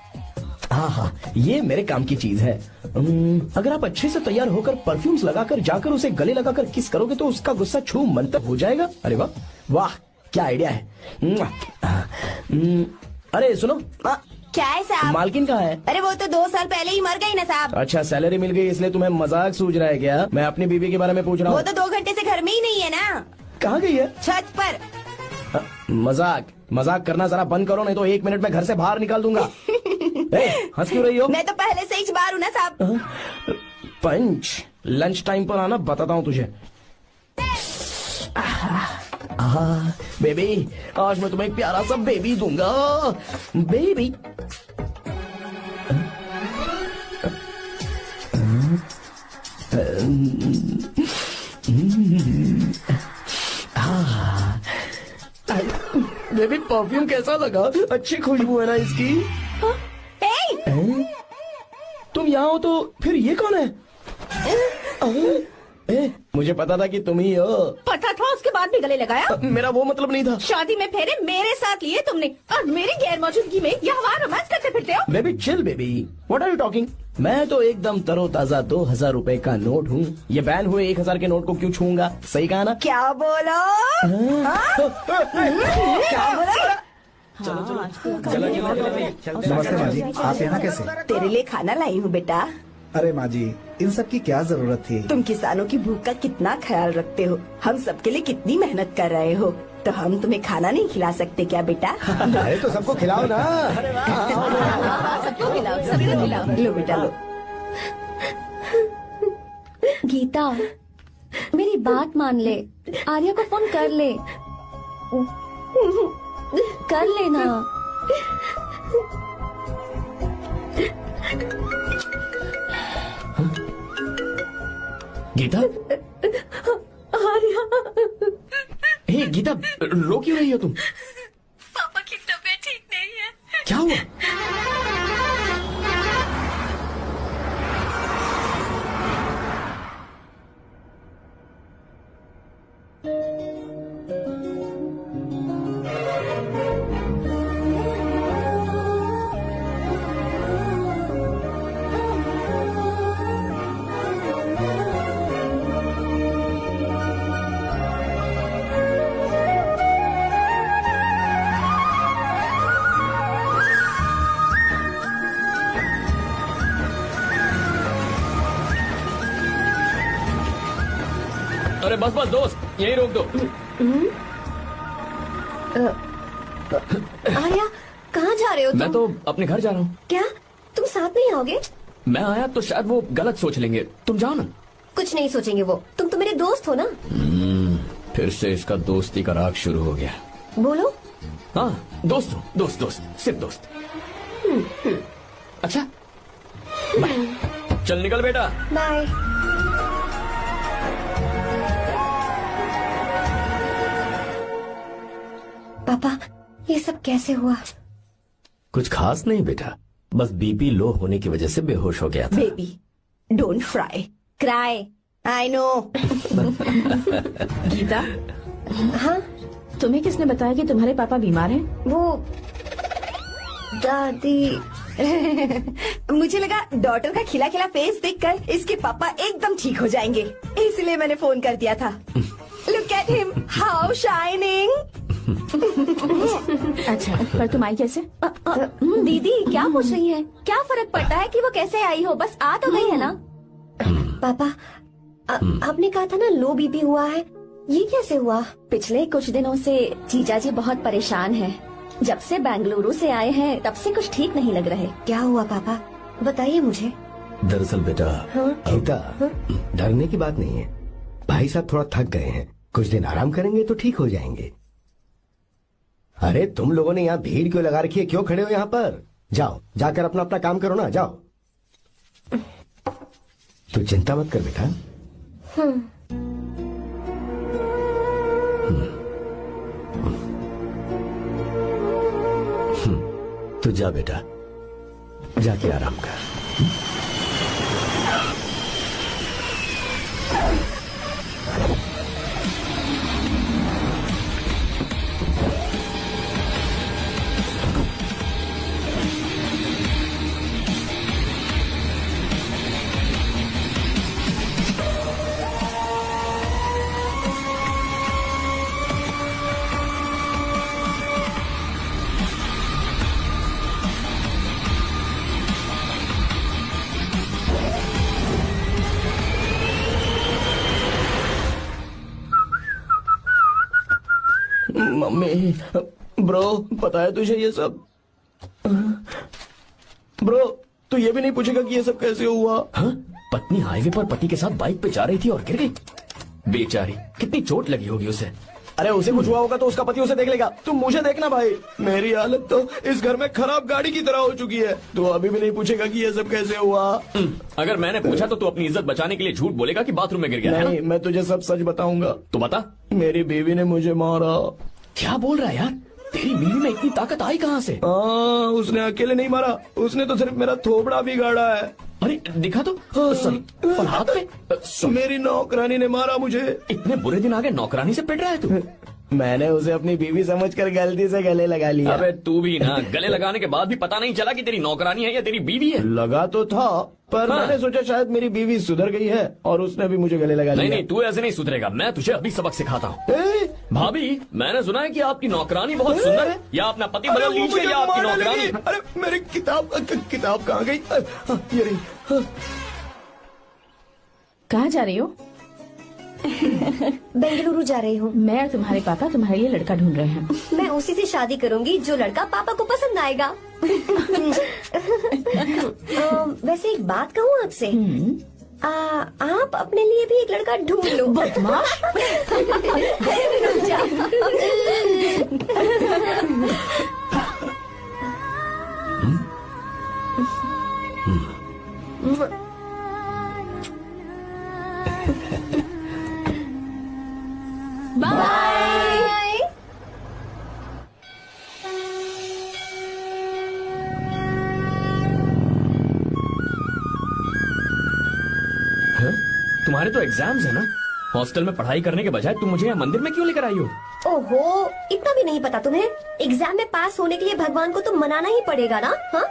हाँ, ये मेरे काम की चीज है। अगर आप अच्छे से तैयार होकर परफ्यूम्स लगाकर जाकर उसे गले लगाकर किस करोगे तो उसका गुस्सा छू मंतर हो जाएगा। अरे वाह वाह, क्या आइडिया है। अरे सुनो। क्या है साहब? मालकिन कहाँ है? अरे वो तो 2 साल पहले ही मर गई ना साहब। अच्छा, सैलरी मिल गई इसलिए तुम्हें मजाक सूझ रहा है क्या? मैं अपनी बीवी के बारे में पूछ रहा हूँ। वो तो 2 घंटे से घर में ही नहीं है ना। कहाँ गई है? छत पर। मजाक करना जरा बंद करो, नहीं तो 1 मिनट में घर से बाहर निकाल दूंगा। हंस क्यों रही हो? मैं तो पहले से ही बाहर हूँ ना साहब। पंच, लंच टाइम पर आना, बताता हूँ तुझे। बेबी, आज मैं तुम्हें एक प्यारा सा बेबी दूंगा। बेबी। बेबी, परफ्यूम कैसा लगा? अच्छी खुशबू है ना इसकी? तुम यहाँ हो तो फिर ये कौन है? मुझे पता था कि तुम ही हो। पता था, उसके बाद भी गले लगाया? मेरा वो मतलब नहीं था। शादी में फेरे मेरे साथ लिए तुमने और मेरी गैर मौजूदगी में यहाँ रोमांस करते फिरते हो। Baby chill baby, what are you talking? मैं तो एकदम तरोताजा 2000 रुपए का नोट हूँ। ये बैन हुए 1000 के नोट को क्यों छूंगा? सही कहा ना? क्या बोलो? क्या बोलो? नमस्ते माँ जी, आप यहाँ कैसे? तेरे लिए खाना लाई हूँ बेटा। अरे माँ जी, इन सब की क्या जरूरत थी? तुम किसानों की भूख का कितना ख्याल रखते हो, हम सबके लिए कितनी मेहनत कर रहे हो, तो हम तुम्हें खाना नहीं खिला सकते क्या बेटा? अरे तो सबको खिलाओ ना। सबको खिलाओ, सबको खिलाओ। लो बेटा लो। गीता, मेरी बात मान ले, आर्या को फोन कर ले। कर लेना। गीता? आर्या। हे गीता, रो क्यों रही हो तुम? पापा की तबीयत ठीक नहीं है। क्या हुआ? अरे बस बस दोस्त, यही रोक दो। आर्या, कहाँ जा रहे हो तुम? मैं तो अपने घर जा रहा हूँ। क्या तुम साथ नहीं आओगे? मैं आया तो शायद वो गलत सोच लेंगे, तुम जाओ ना। कुछ नहीं सोचेंगे वो, तुम तो मेरे दोस्त हो ना। फिर से इसका दोस्ती का राग शुरू हो गया। बोलो। हाँ दोस्त हूँ, दोस्त दोस्त, सिर्फ दोस्त। अच्छा बाय। चल निकल बेटा। बाय। पापा, ये सब कैसे हुआ? कुछ खास नहीं बेटा, बस बीपी लो होने की वजह से बेहोश हो गया था। Baby don't fry cry, I know. Gita, हाँ तुम्हें किसने बताया कि तुम्हारे पापा बीमार हैं? वो दादी। मुझे लगा डॉटर का खिला खिला फेस देखकर इसके पापा एकदम ठीक हो जाएंगे, इसलिए मैंने फोन कर दिया था। Look at him, how shining. अच्छा, पर तुम आई कैसे? दीदी क्या पूछ रही है? क्या फर्क पड़ता है कि वो कैसे आई हो, बस आ तो गई है ना। पापा, आपने कहा था ना लो बीपी हुआ है, ये कैसे हुआ? पिछले कुछ दिनों से जीजा जी बहुत परेशान हैं। जब से बेंगलुरु से आए हैं तब से कुछ ठीक नहीं लग रहे। क्या हुआ पापा, बताइए मुझे। दरअसल बेटा, गीता, डरने की बात नहीं है। भाई साहब थोड़ा थक गए हैं, कुछ दिन आराम करेंगे तो ठीक हो जाएंगे। अरे तुम लोगों ने यहाँ भीड़ क्यों लगा रखी है, क्यों खड़े हो यहाँ पर? जाओ, जाकर अपना अपना काम करो ना, जाओ। तू चिंता मत कर बेटा। तू जा बेटा, जाके आराम कर। मम्मी, ब्रो पता है तुझे ये सब? ब्रो तू ये भी नहीं पूछेगा कि ये सब कैसे हुआ? हाँ? पत्नी हाईवे पर पति के साथ बाइक पे जा रही थी और गिर गई। बेचारी, कितनी चोट लगी होगी उसे। अरे उसे कुछ हुआ होगा तो उसका पति उसे देख लेगा, तुम मुझे देखना भाई। मेरी हालत तो इस घर में खराब गाड़ी की तरह हो चुकी है। तू अभी भी नहीं पूछेगा कि ये सब कैसे हुआ? अगर मैंने पूछा तो तू अपनी इज्जत बचाने के लिए झूठ बोलेगा कि बाथरूम में गिर गया। नहीं, मैं तुझे सब सच बताऊंगा। तो बता। मेरी बीवी ने मुझे मारा। क्या बोल रहा है यार? तेरी बीवी में इतनी ताकत आई कहाँ से? उसने अकेले नहीं मारा, उसने तो सिर्फ मेरा थोबड़ा बिगाड़ा है। अरे दिखा तो। और हाथ पे? मेरी नौकरानी ने मारा मुझे। इतने बुरे दिन आ गए, नौकरानी से पिट रहा है तू? मैंने उसे अपनी बीवी समझकर गलती से गले लगा लिया। अबे तू भी ना, गले लगाने के बाद भी पता नहीं चला कि तेरी नौकरानी है या तेरी बीवी है? लगा तो था, पर मैंने सोचा शायद मेरी बीवी सुधर गई है और उसने भी मुझे गले लगा लिया। नहीं, तू ऐसे नहीं सुधरेगा, मैं तुझे अभी सबक सिखाता हूँ। भाभी, मैंने सुना है कि आपकी नौकरानी बहुत सुंदर है, या अपना पति बदल लीजिए या आपकी नौकरानी। अरे मेरी किताब कहाँ गई? ये रही। कहाँ जा रही हो? बेंगलुरु जा रही हूँ। मैं और तुम्हारे पापा तुम्हारे लिए लड़का ढूंढ रहे हैं। मैं उसी से शादी करूंगी जो लड़का पापा को पसंद आएगा। वैसे एक बात कहूँ आपसे, आप अपने लिए भी एक लड़का ढूंढ लो। बदमाश। बाय। तुम्हारे तो एग्जाम्स है ना? हॉस्टल में पढ़ाई करने के बजाय तुम मुझे यहाँ मंदिर में क्यों लेकर आई हो? ओहो, इतना भी नहीं पता तुम्हें? एग्जाम में पास होने के लिए भगवान को तो मनाना ही पड़ेगा ना। हाँ,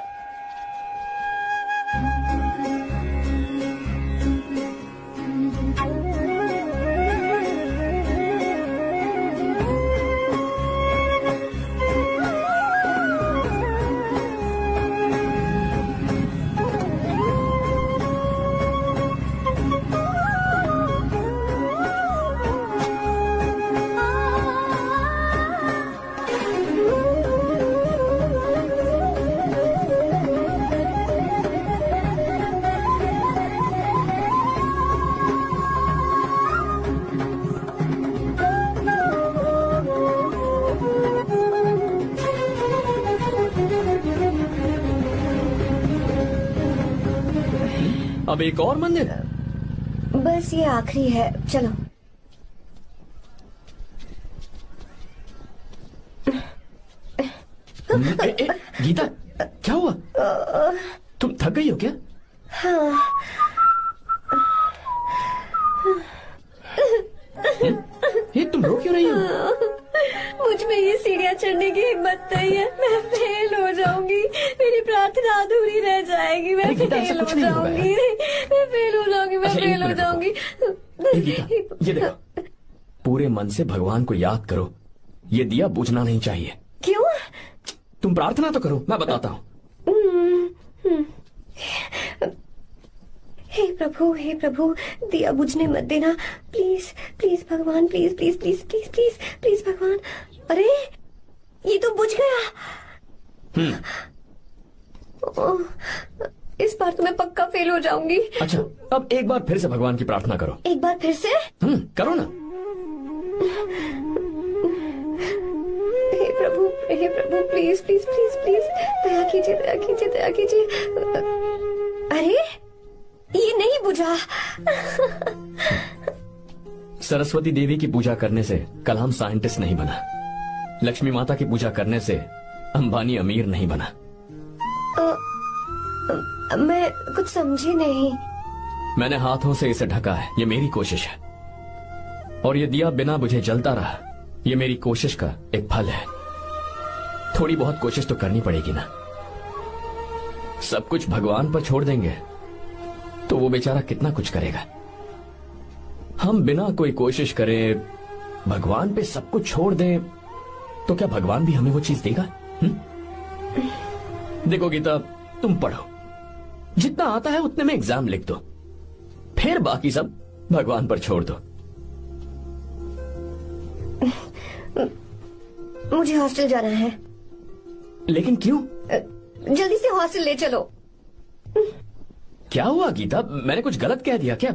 अब एक और मंदिर? बस ये आखिरी है, चलो। गीता, क्या हुआ? तुम थक गई हो क्या? हाँ। ये तुम रो क्यों रही हो? मुझ में ये सीढ़ियाँ चढ़ने की हिम्मत नहीं है। मैं फेल हो जाऊंगी, मेरी प्रार्थना अधूरी रह जाएगी। मैं फेल हो जाऊंगी, मैं फेल हो जाऊंगी, मैं फेल हो जाऊंगी। गीता, ये देखो, पूरे मन से भगवान को याद करो। ये दिया बुझना नहीं चाहिए। क्यों? तुम प्रार्थना तो करो, मैं बताता हूँ। हे प्रभु, दिया बुझने मत देना, प्लीज प्लीज भगवान, please please please please please please भगवान। अरे ये तो बुझ गया। इस बार तो मैं पक्का फेल हो जाऊंगी। अच्छा, अब एक बार फिर से भगवान की प्रार्थना करो। एक बार फिर से? करो ना। हे प्रभु, प्लीज प्लीज प्लीज प्लीज, दया कीजिए, दया कीजिए, दया कीजिए। अरे ये नहीं बुझा। सरस्वती देवी की पूजा करने से कलाम साइंटिस्ट नहीं बना। लक्ष्मी माता की पूजा करने से अंबानी अमीर नहीं बना। मैं कुछ समझी नहीं। मैंने हाथों से इसे ढका है, ये मेरी कोशिश है। और ये दिया बिना बुझे जलता रहा, ये मेरी कोशिश का एक फल है। थोड़ी बहुत कोशिश तो करनी पड़ेगी ना। सब कुछ भगवान पर छोड़ देंगे तो वो बेचारा कितना कुछ करेगा। हम बिना कोई कोशिश करे भगवान पे सब कुछ छोड़ दें तो क्या भगवान भी हमें वो चीज देगा? देखो गीता, तुम पढ़ो, जितना आता है उतने में एग्जाम लिख दो, फिर बाकी सब भगवान पर छोड़ दो। मुझे हॉस्टल जाना है। लेकिन क्यों? जल्दी से हॉस्टल ले चलो। क्या हुआ गीता, मैंने कुछ गलत कह दिया क्या?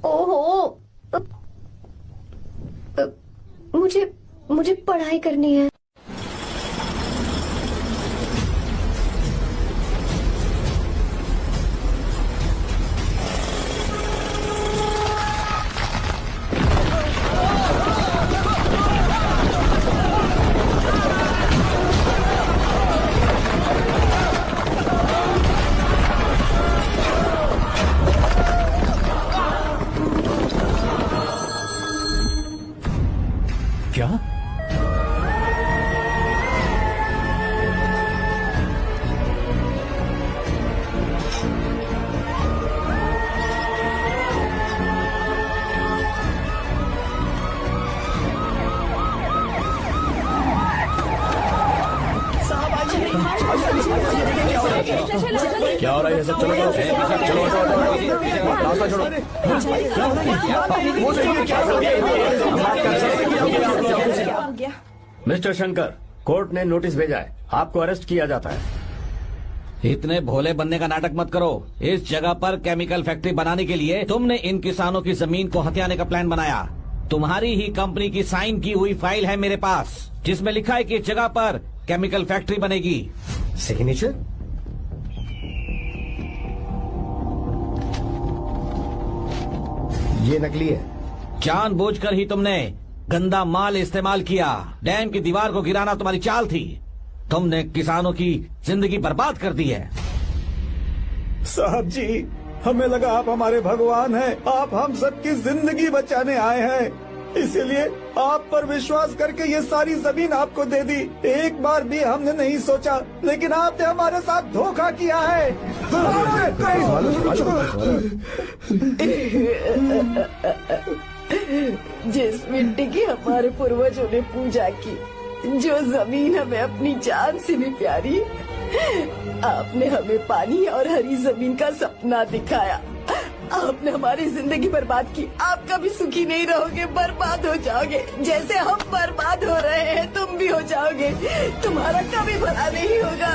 ओहो, मुझे पढ़ाई करनी है। क्या? क्या हो रहा है? सब चलो रास्ता छोड़ो। मिस्टर शंकर, कोर्ट ने नोटिस भेजा है, आपको अरेस्ट किया जाता है। इतने भोले बनने का नाटक मत करो। इस जगह पर केमिकल फैक्ट्री बनाने के लिए तुमने इन किसानों की जमीन को हथियाने का प्लान बनाया। तुम्हारी ही कंपनी की साइन की हुई फाइल है मेरे पास, जिसमें लिखा है कि इस जगह पर केमिकल फैक्ट्री बनेगी। सिग्नेचर? ये नकली है। जानबूझकर ही तुमने गंदा माल इस्तेमाल किया। डैम की दीवार को गिराना तुम्हारी चाल थी। तुमने किसानों की जिंदगी बर्बाद कर दी है। साहब जी, हमें लगा आप हमारे भगवान हैं, आप हम सबकी जिंदगी बचाने आए हैं, इसीलिए आप पर विश्वास करके ये सारी जमीन आपको दे दी। एक बार भी हमने नहीं सोचा, लेकिन आपने हमारे साथ धोखा किया है। जिस मिट्टी की हमारे पूर्वजों ने पूजा की, जो जमीन हमें अपनी जान से भी प्यारी, आपने हमें पानी और हरी जमीन का सपना दिखाया। आपने हमारी जिंदगी बर्बाद की। आप कभी सुखी नहीं रहोगे, बर्बाद हो जाओगे। जैसे हम बर्बाद हो रहे हैं तुम भी हो जाओगे। तुम्हारा कभी भला नहीं होगा।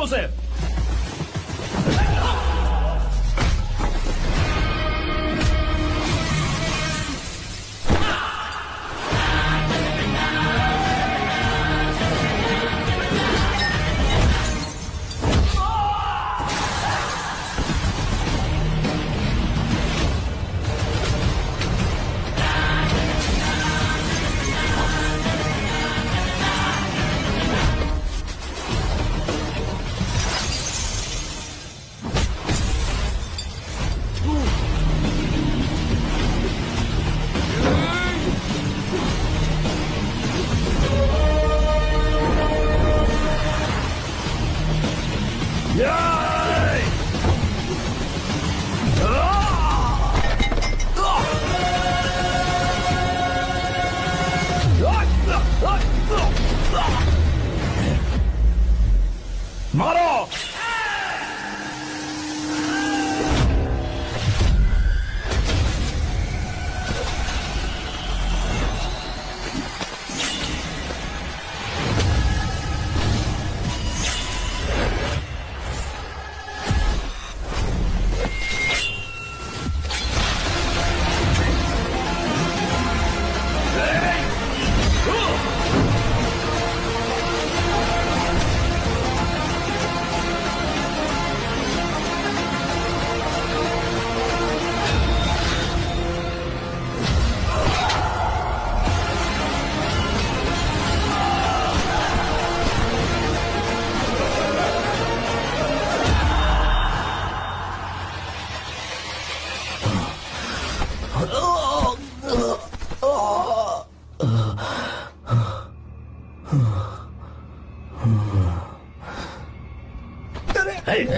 उसे। मारो।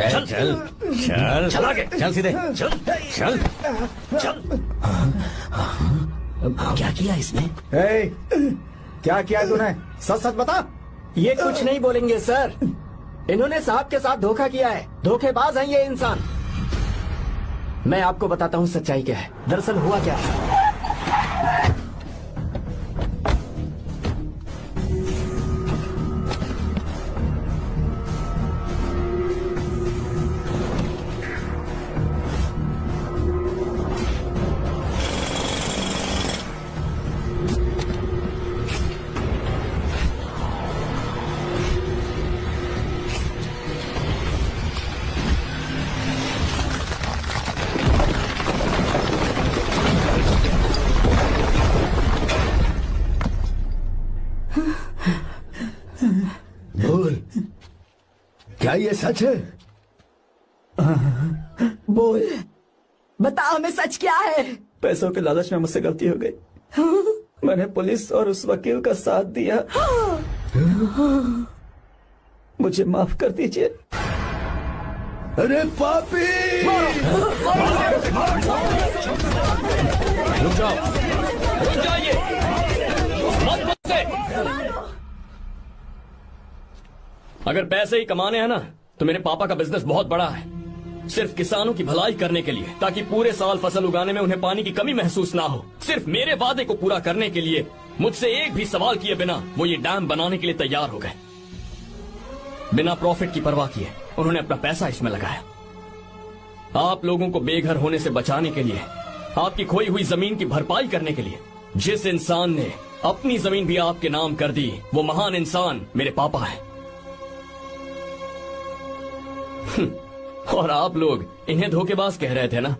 चल चल चल चल आगे। चल सीधे चल चल चल। क्या किया इसने? क्या किया तूने? सच सच बता। ये कुछ नहीं बोलेंगे सर। इन्होंने साहब के साथ धोखा किया है। धोखेबाज हैं ये इंसान। मैं आपको बताता हूँ सच्चाई क्या है। दरअसल हुआ क्या है, बोल, क्या ये सच है? बोल, बता हमें सच क्या है। पैसों के लालच में मुझसे गलती हो गई। मैंने पुलिस और उस वकील का साथ दिया। मुझे माफ कर दीजिए। अरे पापी! रुक जाओ, रुक जाइए, मत बचे। अगर पैसे ही कमाने हैं ना, तो मेरे पापा का बिजनेस बहुत बड़ा है। सिर्फ किसानों की भलाई करने के लिए, ताकि पूरे साल फसल उगाने में उन्हें पानी की कमी महसूस ना हो। सिर्फ मेरे वादे को पूरा करने के लिए मुझसे एक भी सवाल किए बिना वो ये डैम बनाने के लिए तैयार हो गए। बिना प्रॉफिट की परवाह किए उन्होंने अपना पैसा इसमें लगाया। आप लोगों को बेघर होने से बचाने के लिए, आपकी खोई हुई जमीन की भरपाई करने के लिए, जिस इंसान ने अपनी जमीन भी आपके नाम कर दी, वो महान इंसान मेरे पापा है। और आप लोग इन्हें धोखेबाज कह रहे थे ना?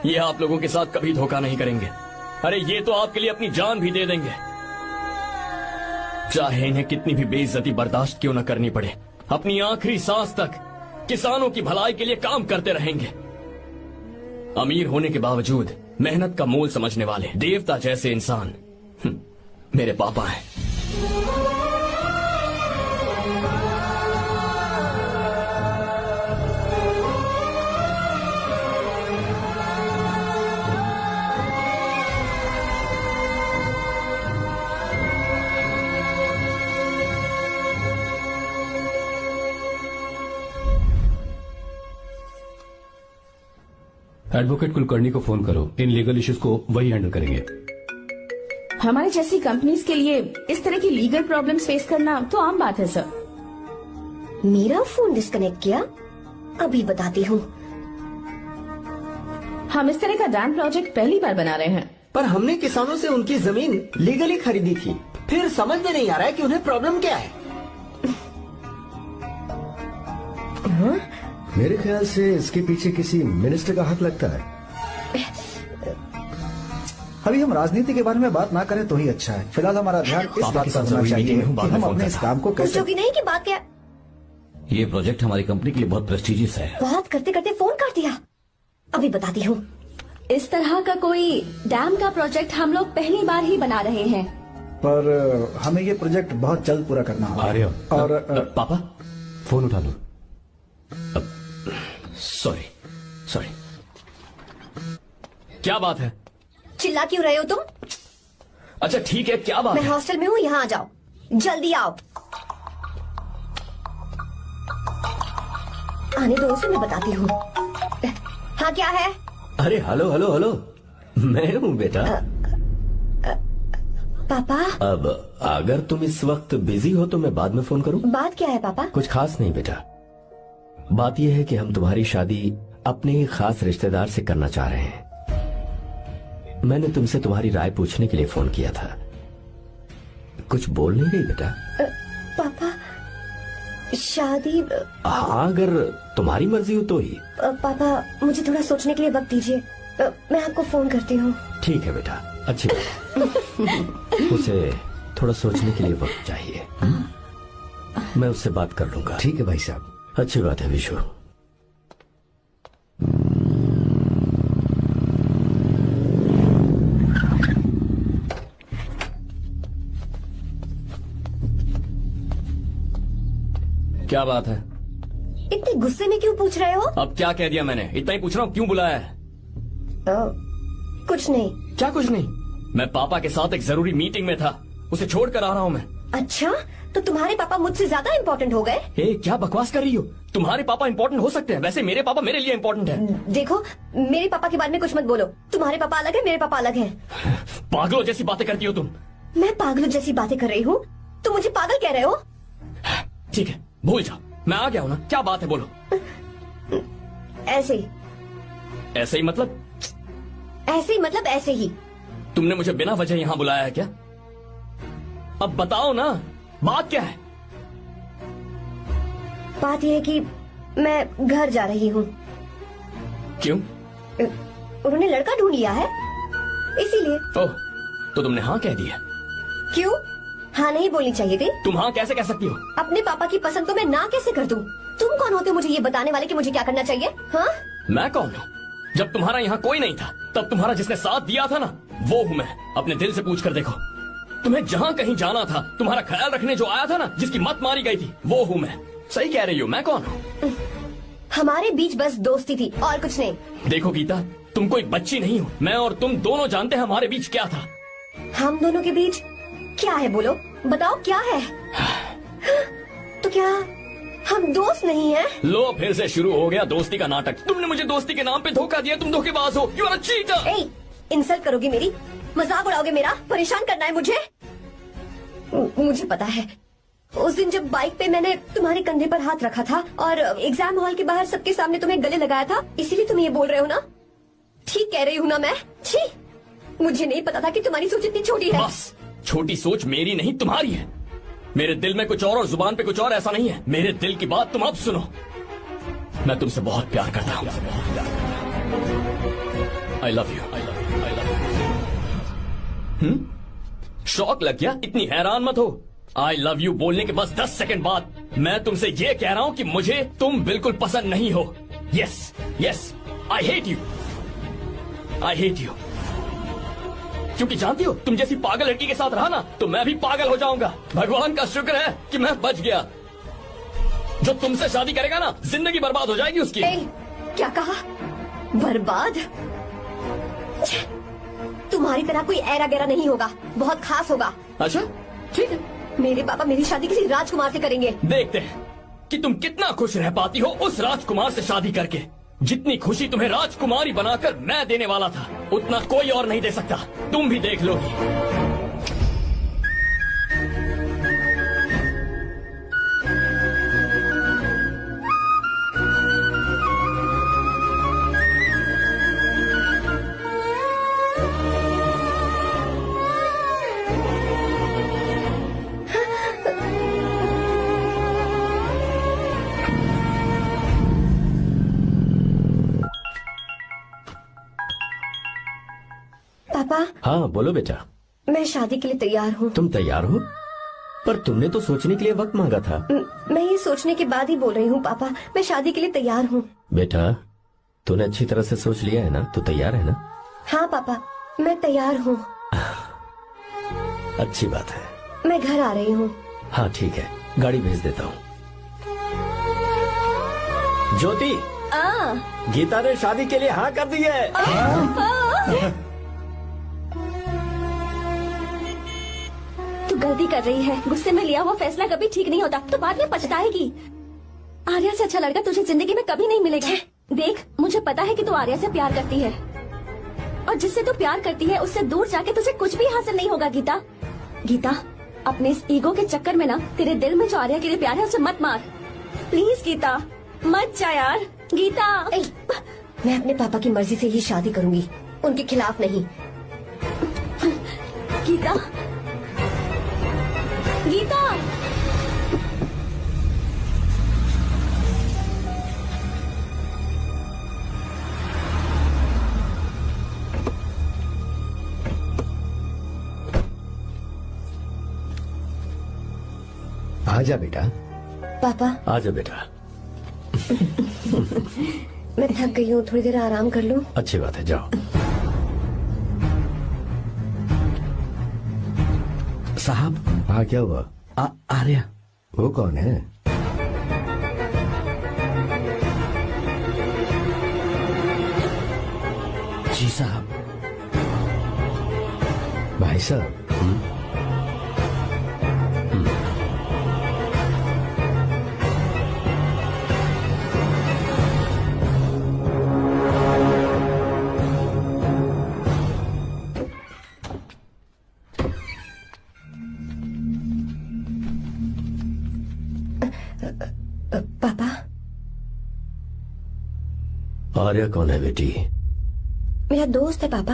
ये आप लोगों के साथ कभी धोखा नहीं करेंगे। अरे ये तो आपके लिए अपनी जान भी दे देंगे, चाहे इन्हें कितनी भी बेइज्जती बर्दाश्त क्यों न करनी पड़े। अपनी आखिरी सांस तक किसानों की भलाई के लिए काम करते रहेंगे। अमीर होने के बावजूद मेहनत का मोल समझने वाले देवता जैसे इंसान मेरे पापा हैं। एडवोकेट कुलकर्णी को फोन करो। इन लीगल इश्यूज को वही हैंडल करेंगे। हमारी जैसी कंपनीज के लिए इस तरह की लीगल प्रॉब्लम्स फेस करना तो आम बात है सर। मेरा फोन डिस्कनेक्ट किया? अभी बताती हूँ। हम इस तरह का डैम प्रोजेक्ट पहली बार बना रहे हैं। पर हमने किसानों से उनकी जमीन लीगली खरीदी थी, फिर समझ में नहीं आ रहा है कि उन्हें प्रॉब्लम क्या है। मेरे ख्याल से इसके पीछे किसी मिनिस्टर का हाथ लगता है। अभी हम राजनीति के बारे में बात ना करें तो ही अच्छा है। फिलहाल हमारा ध्यान इस पापा बात के पर साथ होना जरूरी चाहिए मीटिंग में हूँ, कि बाद में हम फोन अपने इस करता काम को कैसे। पूछोगी नहीं कि बात क्या? ये प्रोजेक्ट हमारी कंपनी के लिए बहुत प्रेस्टिजियस है। बात करते करते फोन काट दिया। अभी बताती हूँ। इस तरह का कोई डैम का प्रोजेक्ट हम लोग पहली बार ही बना रहे हैं। पर हमें ये प्रोजेक्ट बहुत जल्द पूरा करना होगा। आर्य, और पापा फोन उठा लो। Sorry sorry. क्या बात है? चिल्ला क्यों रहे हो तुम? अच्छा ठीक है, क्या बात मैं है? हॉस्टल में हूँ, यहाँ आ जाओ, जल्दी आओ। आने दो उसे, मैं बताती हूँ। हाँ क्या है? अरे हेलो हेलो हेलो, मैं हूँ बेटा। पापा। अब अगर तुम इस वक्त बिजी हो तो मैं बाद में फोन करूँ? बात क्या है पापा? कुछ खास नहीं बेटा, बात यह है कि हम तुम्हारी शादी अपने एक खास रिश्तेदार से करना चाह रहे हैं। मैंने तुमसे तुम्हारी राय पूछने के लिए फोन किया था। कुछ बोल नहीं रही बेटा? पापा शादी। हाँ, अगर तुम्हारी मर्जी हो तो ही। पापा मुझे थोड़ा सोचने के लिए वक्त दीजिए, मैं आपको फोन करती हूँ। ठीक है बेटा, अच्छी बात। उसे थोड़ा सोचने के लिए वक्त चाहिए। मैं उससे बात कर लूंगा। ठीक है भाई साहब। अच्छी बात है विशु। क्या बात है? इतने गुस्से में क्यों पूछ रहे हो? अब क्या कह दिया मैंने? इतना ही पूछ रहा हूँ, क्यों बुलाया है? कुछ नहीं। क्या कुछ नहीं? मैं पापा के साथ एक जरूरी मीटिंग में था, उसे छोड़कर आ रहा हूँ मैं। अच्छा, तो तुम्हारे पापा मुझसे ज्यादा इम्पोर्टेंट हो गए? क्या बकवास कर रही हो? तुम्हारे पापा इम्पोर्टेंट हो सकते हैं, वैसे मेरे पापा मेरे लिए इम्पोर्टेंट है। देखो, मेरे पापा के बारे में कुछ मत बोलो। तुम्हारे पापा अलग है, मेरे पापा अलग हैं। पागलों जैसी बातें करती हो तुम। मैं पागलों जैसी बातें कर रही हूँ? तुम मुझे पागल कह रहे हो? ठीक है, भूल जाओ, मैं आ गया हूँ ना। क्या बात है, बोलो। ऐसे ही। ऐसे ही मतलब? ऐसे ही मतलब ऐसे ही। तुमने मुझे बिना वजह यहाँ बुलाया है क्या? अब बताओ ना, बात क्या है? बात यह है कि मैं घर जा रही हूँ। क्यों? उन्होंने लड़का ढूंढ लिया है, इसीलिए। ओह, तो तुमने हाँ कह दिया? क्यों? हाँ नहीं बोलनी चाहिए थी? तुम हाँ कैसे कह सकती हो? अपने पापा की पसंद को मैं ना कैसे कर दूं? तुम कौन होते हो मुझे ये बताने वाले कि मुझे क्या करना चाहिए? हाँ? मैं कौन हूँ? जब तुम्हारा यहाँ कोई नहीं था, तब तुम्हारा जिसने साथ दिया था ना, वो हूँ मैं। अपने दिल से पूछ कर देखो। तुम्हें जहाँ कहीं जाना था, तुम्हारा ख्याल रखने जो आया था ना, जिसकी मत मारी गई थी, वो हूँ मैं। सही कह रही हो, मैं कौन हूँ? हमारे बीच बस दोस्ती थी और कुछ नहीं। देखो गीता, तुम कोई बच्ची नहीं हो। मैं और तुम दोनों जानते हैं हमारे बीच क्या था। हम दोनों के बीच क्या है? बोलो, बताओ क्या है? तो क्या हम दोस्त नहीं हैं? लो, फिर से शुरू हो गया दोस्ती का नाटक। तुमने मुझे दोस्ती के नाम पे धोखा दिया। तुम धोखेबाज हो। You are a cheater. ए, इंसल्ट करोगे मेरी? मजाक उड़ाओगे मेरा? परेशान करना है मुझे? मुझे पता है, उस दिन जब बाइक पे मैंने तुम्हारे कंधे पर हाथ रखा था और एग्जाम हॉल के बाहर सबके सामने तुम्हें गले लगाया था, इसीलिए तुम ये बोल रहे हो ना? ठीक कह रही हूँ ना मैं? छी, मुझे नहीं पता था कि तुम्हारी सोच इतनी छोटी है। बस, छोटी सोच मेरी नहीं तुम्हारी है। मेरे दिल में कुछ और जुबान पे कुछ और, ऐसा नहीं है। मेरे दिल की बात तुम अब सुनो। मैं तुमसे बहुत प्यार करता हूँ। I love you. शौक लग गया? इतनी हैरान मत हो। आई लव यू बोलने के बस 10 सेकंड बाद मैं तुमसे ये कह रहा हूँ कि मुझे तुम बिल्कुल पसंद नहीं हो। Yes yes, I hate you. I hate you. क्योंकि जानती हो, तुम जैसी पागल लड़की के साथ रहा ना, तो मैं भी पागल हो जाऊंगा। भगवान का शुक्र है कि मैं बच गया। जो तुमसे शादी करेगा ना, जिंदगी बर्बाद हो जाएगी उसकी। क्या कहा? बर्बाद? तुम्हारी तरह कोई ऐरा गैरा नहीं होगा, बहुत खास होगा। अच्छा ठीक है, मेरे पापा मेरी शादी किसी राजकुमार से करेंगे। देखते हैं कि तुम कितना खुश रह पाती हो उस राजकुमार से शादी करके। जितनी खुशी तुम्हें राजकुमारी बनाकर मैं देने वाला था, उतना कोई और नहीं दे सकता। तुम भी देख लोगी। पापा। हाँ बोलो बेटा। मैं शादी के लिए तैयार हूँ। तुम तैयार हो? पर तुमने तो सोचने के लिए वक्त मांगा था। मैं ये सोचने के बाद ही बोल रही हूँ पापा, मैं शादी के लिए तैयार हूँ। बेटा तूने अच्छी तरह से सोच लिया है ना? तू तैयार है ना? हाँ पापा, मैं तैयार हूँ। अच्छी बात है। मैं घर आ रही हूँ। हाँ ठीक है, गाड़ी भेज देता हूँ। ज्योति, गीता ने शादी के लिए हाँ कर दी है। तू गलती कर रही है। गुस्से में लिया हुआ फैसला कभी ठीक नहीं होता, तो बाद में पछताएगी। आर्या से अच्छा लड़का तुझे जिंदगी में कभी नहीं मिलेगा। देख, मुझे पता है कि तू आर्या से प्यार करती है, और जिससे तू प्यार करती है उससे दूर जाके तुझे कुछ भी हासिल नहीं होगा। गीता, गीता, अपने इस ईगो के चक्कर में ना तेरे दिल में जो आर्या के लिए प्यार है उसे मत मार। प्लीज गीता, मत जा यार। गीता, मैं अपने पापा की मर्जी से ही शादी करूंगी, उनके खिलाफ नहीं। गीता, गीता। आजा बेटा। पापा। आजा बेटा। मैं थक गई हूँ, थोड़ी देर आराम कर लूँ। अच्छी बात है, जाओ। साहब। हाँ क्या हुआ? आर्या। वो कौन है? जी साहब। भाई साहब। पापा। आर्या कौन है बेटी? मेरा दोस्त है पापा।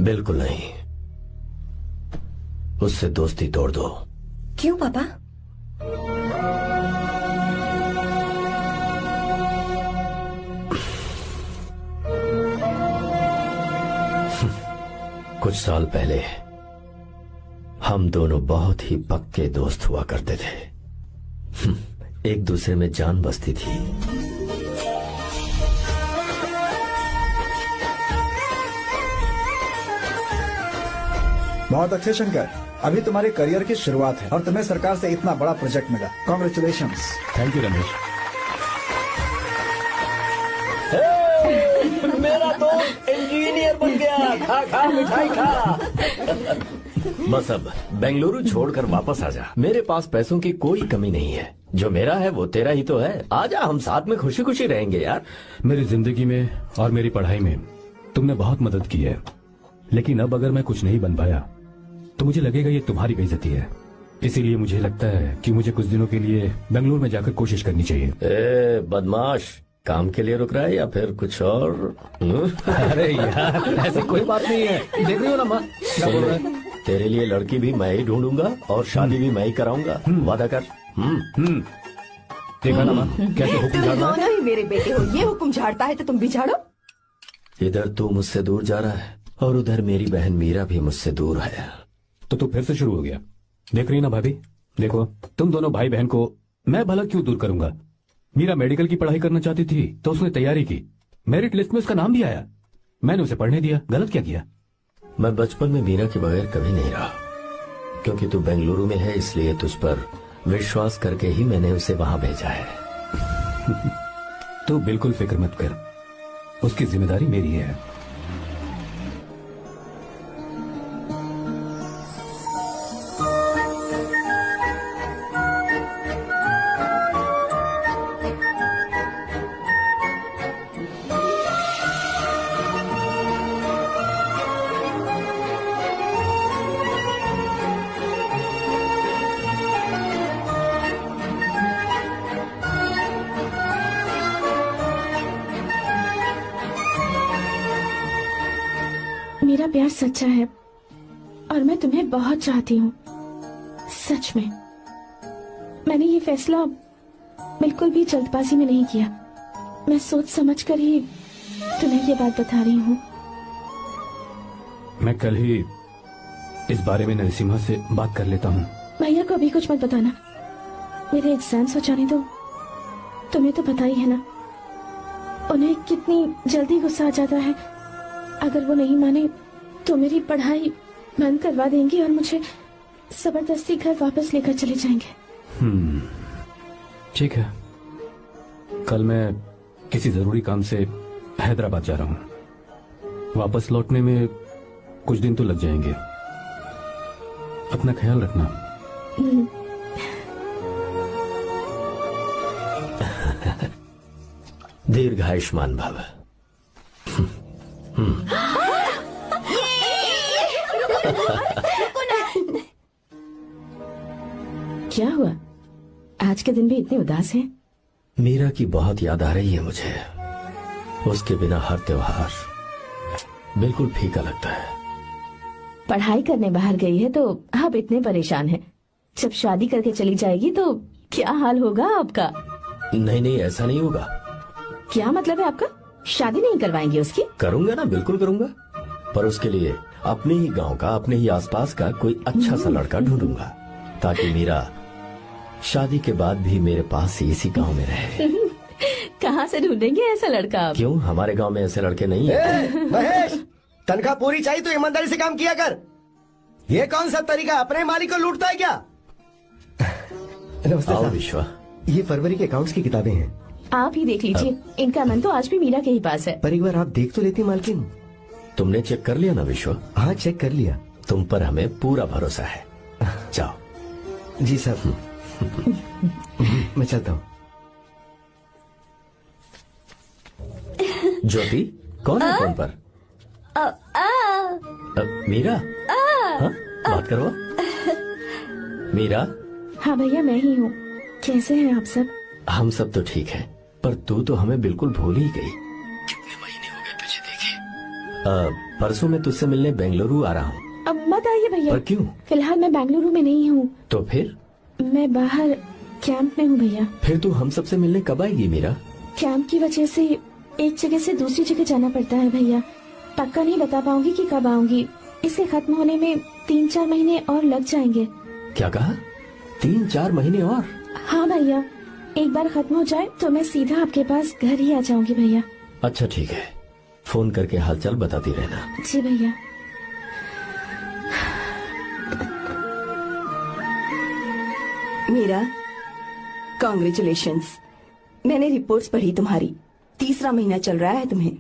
बिल्कुल नहीं, उससे दोस्ती तोड़ दो। क्यों पापा? कुछ साल पहले हम दोनों बहुत ही पक्के दोस्त हुआ करते थे। एक दूसरे में जान बसती थी। बहुत अच्छे शंकर, अभी तुम्हारे करियर की शुरुआत है और तुम्हें सरकार से इतना बड़ा प्रोजेक्ट मिला। कॉन्ग्रेचुलेशंस। Thank you Ramesh. मेरा दोस्त इंजीनियर बन गया। खा खा मिठाई खा। बस अब बेंगलुरु छोड़कर वापस आ जा। मेरे पास पैसों की कोई कमी नहीं है। जो मेरा है वो तेरा ही तो है। आजा, हम साथ में खुशी खुशी रहेंगे यार। मेरी जिंदगी में और मेरी पढ़ाई में तुमने बहुत मदद की है, लेकिन अब अगर मैं कुछ नहीं बन पाया तो मुझे लगेगा ये तुम्हारी बेइज्जती है। इसीलिए मुझे लगता है कि मुझे कुछ दिनों के लिए बेंगलुरु में जाकर कोशिश करनी चाहिए। बदमाश, काम के लिए रुक रहा है या फिर कुछ और? अरे यार, ऐसी कोई बात नहीं है। देख रही हो ना माँ, क्या बोल रहा है? तेरे लिए लड़की भी मैं ही ढूंढूंगा और शादी भी मैं ही कराऊंगा। वादा कर। देखा ना माँ, कैसे हुक्म तुम झाड़ रहा है? दोनों ही मेरे बेटे हो। ये हुक्म झाड़ता है तो तुम भी झाड़ो। इधर तू मुझसे दूर जा रहा है और उधर मेरी बहन मीरा भी मुझसे दूर है। तो तू फिर से शुरू हो गया। देख रही ना भाभी, देखो तुम दोनों भाई बहन को मैं भला क्यों दूर करूंगा। मीरा मेडिकल की पढ़ाई करना चाहती थी तो उसने तैयारी की, मेरिट लिस्ट में उसका नाम भी आया, मैंने उसे पढ़ने दिया। गलत क्या किया? मैं बचपन में मीरा के बगैर कभी नहीं रहा। क्योंकि तू बेंगलुरु में है इसलिए तुझ पर विश्वास करके ही मैंने उसे वहां भेजा है। तू बिल्कुल फिक्र मत कर, उसकी जिम्मेदारी मेरी है। मेरा प्यार सच्चा है और मैं तुम्हें बहुत चाहती हूँ, सच में। मैंने ये फैसला बिल्कुल भी जल्दबाजी में नहीं किया। मैं सोच समझ कर ही तुम्हें ये बात बता रही हूँ। मैं कल ही इस बारे में नरसिम्हा से बात कर लेता हूँ। भैया को अभी कुछ मत बताना, मेरे एग्जाम्स हो जाने दो। तुम्हें तो पता ही है ना उन्हें कितनी जल्दी गुस्सा आ जाता है। अगर वो नहीं माने तो मेरी पढ़ाई बंद करवा देंगे और मुझे जबरदस्ती घर वापस लेकर चले जाएंगे। ठीक है, कल मैं किसी जरूरी काम से हैदराबाद जा रहा हूँ। वापस लौटने में कुछ दिन तो लग जाएंगे। अपना ख्याल रखना। दीर्घायुष्मान भव। क्या हुआ, आज के दिन भी इतने उदास हैं? मीरा की बहुत याद आ रही है मुझे। उसके बिना हर त्योहार बिल्कुल फीका लगता है। पढ़ाई करने बाहर गई है तो आप इतने परेशान हैं। जब शादी करके चली जाएगी तो क्या हाल होगा आपका? नहीं नहीं, ऐसा नहीं होगा। क्या मतलब है आपका? शादी नहीं करवाएंगे उसकी? करूंगा ना, बिल्कुल करूंगा, पर उसके लिए अपने ही गांव का, अपने ही आसपास का कोई अच्छा सा लड़का ढूंढूंगा ताकि मीरा शादी के बाद भी मेरे पास ही इसी गांव में रहे। कहाँ से ढूंढेंगे ऐसा लड़का आप? क्यों, हमारे गांव में ऐसे लड़के नहीं है? महेश, तनख्वाह पूरी चाहिए तो ईमानदारी से काम किया कर। ये कौन सा तरीका, अपने मालिक को लूटता है क्या? नमस्ते साहब। विश्वा, ये फरवरी के अकाउंट्स की किताबें हैं। आप ही देख लीजिए, इनका मन तो आज भी मीरा के ही पास है। पर एक बार आप देख तो लेती मालकिन। तुमने चेक कर लिया ना विश्वा? हाँ, चेक कर लिया। तुम पर हमें पूरा भरोसा है। जाओ। जी साहब। मैं चलता हूँ। ज्योति, कौन है फोन पर? मीरा? हाँ, बात करो। मीरा? हाँ भैया, मैं ही हूँ। कैसे हैं आप सब? हम सब तो ठीक हैं, पर तू तो हमें बिल्कुल भूल ही गई। कितने महीने हो गए तुझे देखे। परसों मैं तुझसे मिलने बेंगलुरु आ रहा हूँ। अब मत आइए भैया। पर क्यों? फिलहाल मैं बेंगलुरु में नहीं हूँ। तो फिर? मैं बाहर कैंप में हूँ भैया। फिर तू हम सबसे मिलने कब आएगी मीरा? कैंप की वजह से एक जगह से दूसरी जगह जाना पड़ता है भैया। पक्का नहीं बता पाऊंगी कि कब आऊंगी। इसे खत्म होने में 3-4 महीने और लग जाएंगे। क्या कहा? 3-4 महीने और? हाँ भैया, एक बार खत्म हो जाए तो मैं सीधा आपके पास घर ही आ जाऊंगी भैया। अच्छा ठीक है, फोन करके हालचाल बताती रहना। जी भैया। मीरा, कॉन्ग्रेचुलेशंस। मैंने रिपोर्ट्स पढ़ी तुम्हारी। 3रा महीना चल रहा है तुम्हें।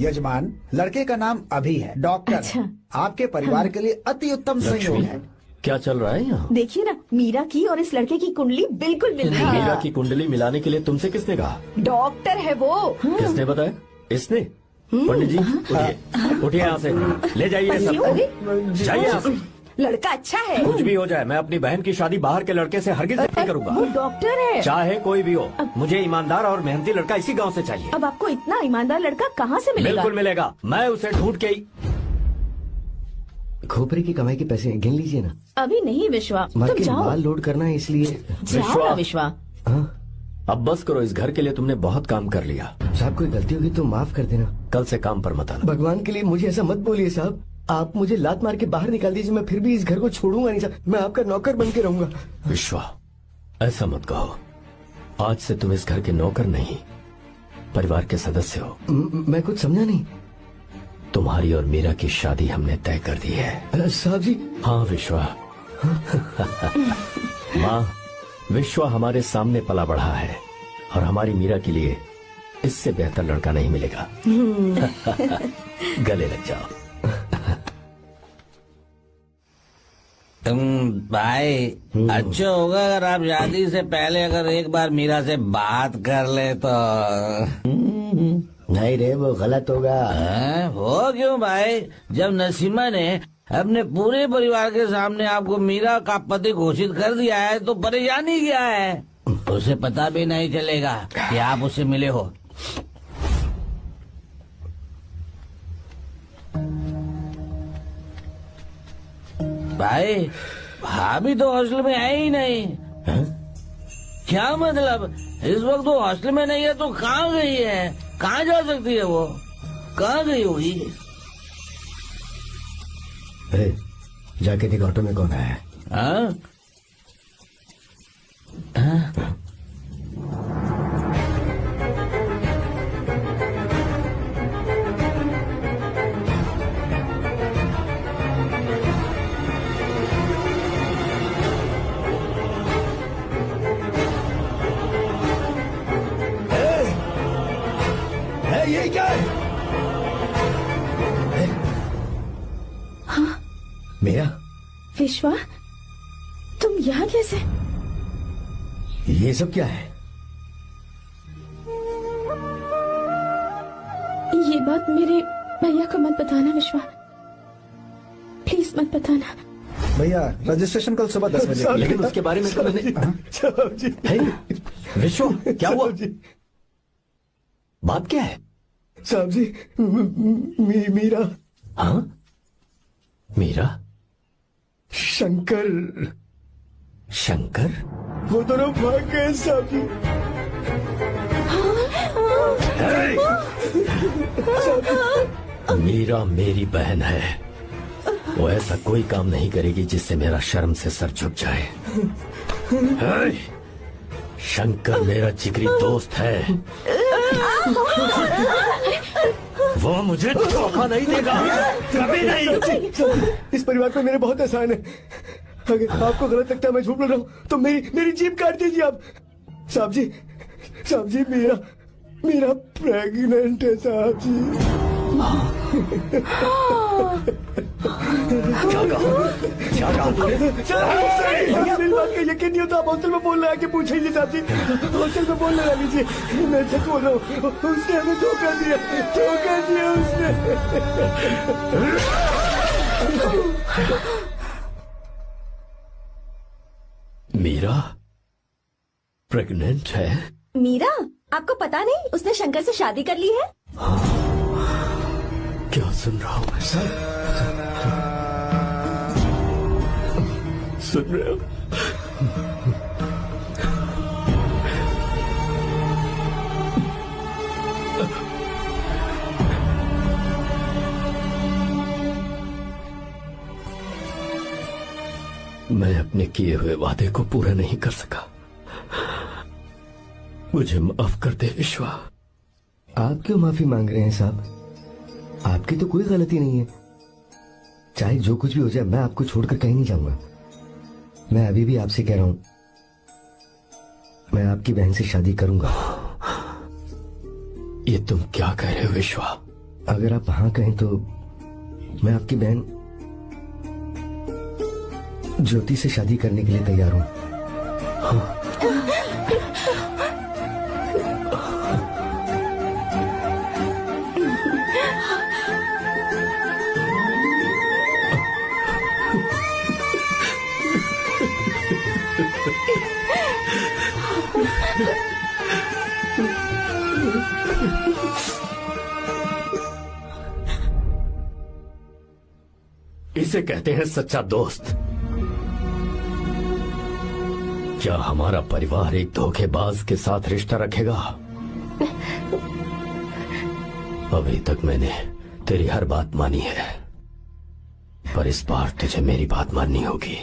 यजमान, लड़के का नाम अभी है, डॉक्टर। अच्छा। आपके परिवार के लिए अति उत्तम संयोग है। क्या चल रहा है यहाँ? देखिए ना, मीरा की और इस लड़के की कुंडली बिल्कुल मिल रही है। मीरा की कुंडली मिलाने के लिए तुमसे किसने कहा? डॉक्टर है वो। किसने बताया? इसने? पंडित जी, उठिए, उठिए यहाँ से, ले जाइए सब, जाइए यहाँ से। लड़का अच्छा है। कुछ भी हो जाए, मैं अपनी बहन की शादी बाहर के लड़के से हरगिज नहीं करूंगा। वो डॉक्टर है। चाहे कोई भी हो, मुझे ईमानदार और मेहनती लड़का इसी गांव से चाहिए। अब आपको इतना ईमानदार लड़का कहाँ से मिलेगा? बिल्कुल मिलेगा, मैं उसे ढूंढ के ही। खोपरे की कमाई के पैसे गिन लीजिए ना। अभी नहीं विश्वा, तुम मालकिन, जाओ। माल लोड करना है इसलिए। जाओ ना विश्वा। हाँ? अब बस करो, इस घर के लिए तुमने बहुत काम कर लिया। साहब, कोई गलती होगी तो माफ कर देना। कल से काम पर मत आना। भगवान के लिए मुझे ऐसा मत बोलिए साहब। आप मुझे लात मार के बाहर निकाल दीजिए, मैं फिर भी इस घर को छोड़ूंगा नहीं साहब। मैं आपका नौकर बन के रहूंगा। विश्वा, ऐसा मत कहो। आज से तुम इस घर के नौकर नहीं, परिवार के सदस्य हो। मैं कुछ समझा नहीं। तुम्हारी और मीरा की शादी हमने तय कर दी है। साहब जी। हाँ विश्वा। माँ, विश्वा हमारे सामने पला बढ़ा है और हमारी मीरा के लिए इससे बेहतर लड़का नहीं मिलेगा। गले लग जाओ। तुम भाई, अच्छा होगा अगर आप शादी से पहले अगर एक बार मीरा से बात कर ले तो। नहीं रे, वो गलत होगा। हो क्यों भाई? जब नसीमा ने अपने पूरे परिवार के सामने आपको मीरा का पति घोषित कर दिया है तो परेशानी क्या है? उसे पता भी नहीं चलेगा कि आप उससे मिले हो। भाई भाभी तो हॉस्टल में है ही नहीं। क्या मतलब? इस वक्त वो हॉस्टल में नहीं है तो कहाँ गई है? कहाँ जा सकती है वो? कहाँ गई होगी? जाके देख ऑटो में कौन आया है। हाँ? हाँ? ये क्या है? हाँ? मेरा विश्वा, तुम यहाँ कैसे? ये सब क्या है? ये बात मेरे भैया को मत बताना विश्वा, प्लीज मत बताना। भैया रजिस्ट्रेशन कल सुबह 10 बजे। लेकिन उसके बारे में तो मैंने। विश्व, क्या हुआ? बात क्या है? साहब जी, मीरा। हाँ? मीरा? शंकर। शंकर? वो दोनों भाग गए साहब जी। मीरा मेरी बहन है, वो ऐसा कोई काम नहीं करेगी जिससे मेरा शर्म से सर झुक जाए। शंकर मेरा जिगरी दोस्त है, वो मुझे धोखा नहीं देगा, कभी नहीं। इस परिवार पे मेरे बहुत एहसान है। अगर आपको गलत लगता है मैं झूठ बोल रहा हूँ तो मेरी जीभ काट दीजिए आप। साहब जी मेरा प्रेग्नेंट है साहब जी। क्या कहा तूने? मेरी बात का यकीन नहीं होता, आप हॉस्टल में बोल रहे हैं कि पूछेंगे साहब जी, हॉस्टल में बोल लगा लीजिए। मैं सच बोल रहा हूँ, उसने हमें धोखा दिया उसने। मीरा प्रेग्नेंट है? मीरा, आपको पता नहीं उसने शंकर से शादी कर ली है? क्या सुन रहा हूँ मैं? सुन रहे हो? मैं अपने किए हुए वादे को पूरा नहीं कर सका, मुझे माफ कर दे विश्वा। आप क्यों माफी मांग रहे हैं साहब? आपकी तो कोई गलती नहीं है। चाहे जो कुछ भी हो जाए, मैं आपको छोड़कर कहीं नहीं जाऊंगा। मैं अभी भी आपसे कह रहा हूं, मैं आपकी बहन से शादी करूंगा। ये तुम क्या कह रहे हो विश्वा? अगर आप हाँ कहें तो मैं आपकी बहन ज्योति से शादी करने के लिए तैयार हूं। हाँ। इसे कहते हैं सच्चा दोस्त। क्या हमारा परिवार एक धोखेबाज के साथ रिश्ता रखेगा? अभी तक मैंने तेरी हर बात मानी है, पर इस बार तुझे मेरी बात माननी होगी।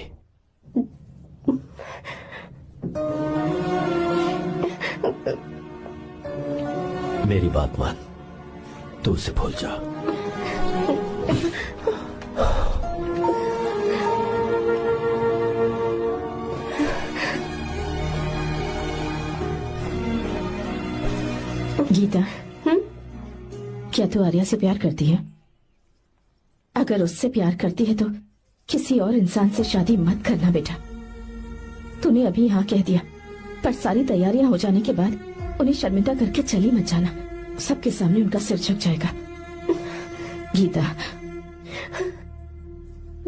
मेरी बात मान, तू उसे भूल जा। गीता, क्या तू आर्या से प्यार करती है? अगर उससे प्यार करती है तो किसी और इंसान से शादी मत करना बेटा। तूने अभी हाँ कह दिया, पर सारी तैयारियां हो जाने के बाद उन्हें शर्मिंदा करके चली मत जाना, सबके सामने उनका सिर झुक जाएगा। गीता।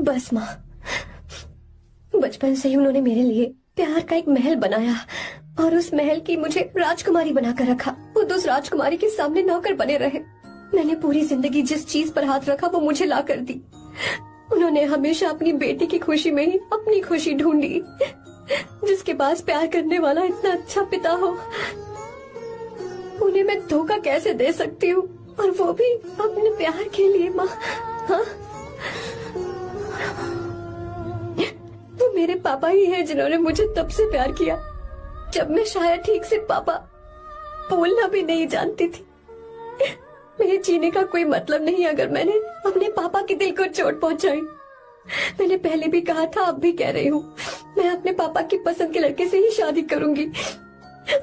बस माँ, बचपन से ही उन्होंने मेरे लिए प्यार का एक महल बनाया और उस महल की मुझे राजकुमारी बनाकर रखा। वो उस राजकुमारी के सामने नौकर बने रहे। मैंने पूरी जिंदगी जिस चीज पर हाथ रखा वो मुझे ला कर दी। उन्होंने हमेशा अपनी बेटी की खुशी में ही अपनी खुशी ढूंढी। जिसके पास प्यार करने वाला इतना अच्छा पिता हो, उन्हें मैं धोखा कैसे दे सकती हूँ, और वो भी अपने प्यार के लिए। माँ, हाँ? वो मेरे पापा ही हैं जिन्होंने मुझे तब से प्यार किया जब मैं शायद ठीक से पापा बोलना भी नहीं जानती थी। मेरे जीने का कोई मतलब नहीं अगर मैंने अपने पापा के दिल को चोट पहुंचाई। मैंने पहले भी कहा था, अब भी कह रही हूँ, मैं अपने पापा की पसंद के लड़के से ही शादी करूंगी,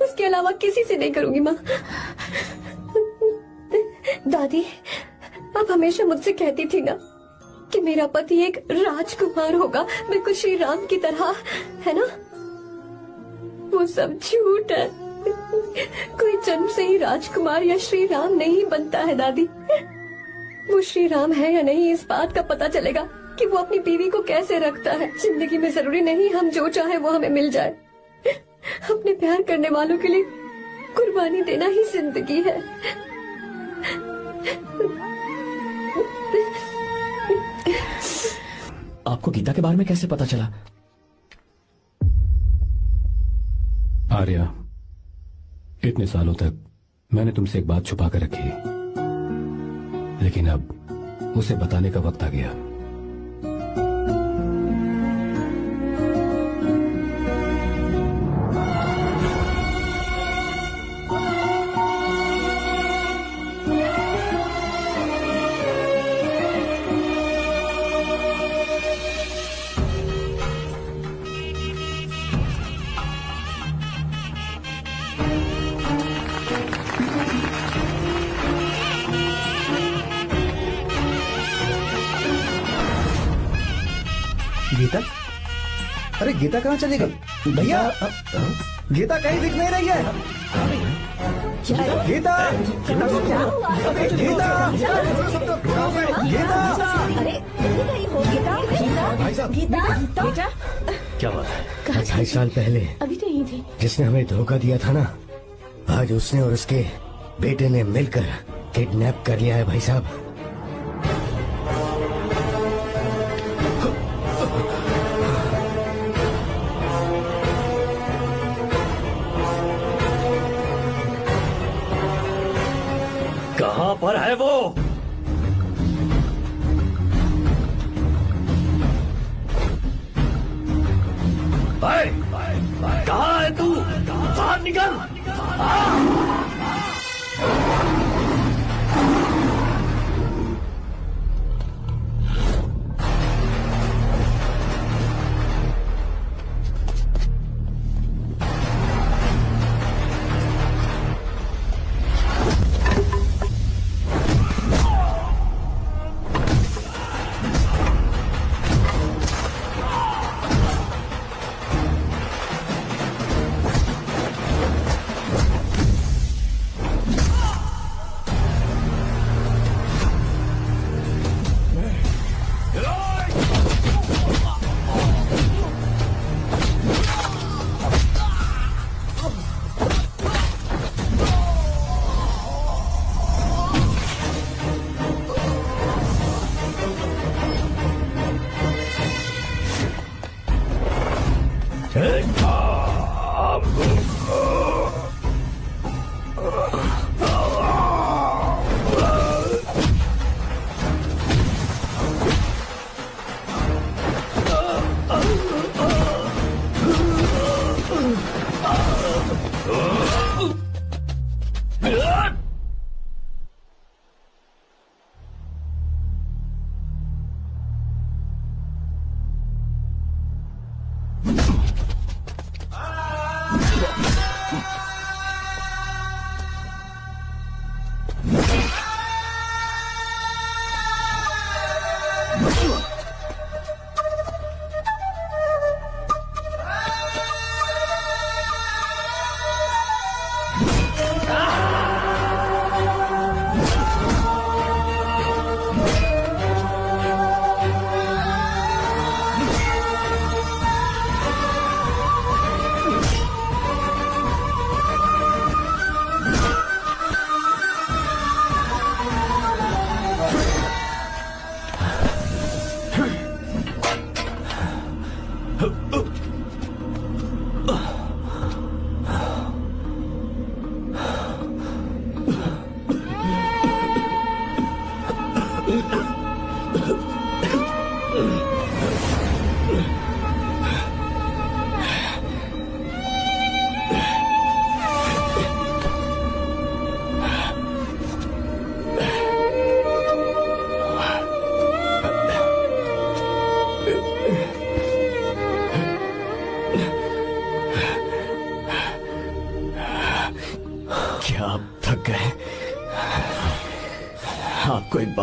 उसके अलावा किसी से नहीं करूंगी। माँ, दादी आप हमेशा मुझसे कहती थी ना कि मेरा पति एक राजकुमार होगा, बिल्कुल श्री राम की तरह, है ना? वो सब झूठ है। कोई जन्म से ही राजकुमार या श्री राम नहीं बनता है दादी। वो श्री राम है या नहीं, इस बात का पता चलेगा कि वो अपनी बीवी को कैसे रखता है। जिंदगी में जरूरी नहीं हम जो चाहे वो हमें मिल जाए। अपने प्यार करने वालों के लिए कुर्बानी देना ही जिंदगी है। आपको गीता के बारे में कैसे पता चला? आर्या, इतने सालों तक मैंने तुमसे एक बात छुपा कर रखी, लेकिन अब उसे बताने का वक्त आ गया। गीता? अरे गीता कहाँ चली गई? भैया, गीता कहीं दिख नहीं रही है। गीता, गीता, गीता, अरे कहीं हो गीता? क्या बात है? 28 साल पहले अभी तो यही थी। जिसने हमें धोखा दिया था ना, आज उसने और उसके बेटे ने मिलकर किडनैप कर लिया है भाई साहब। कहाँ पर है वो? कहाँ है तू? बाहर निकल!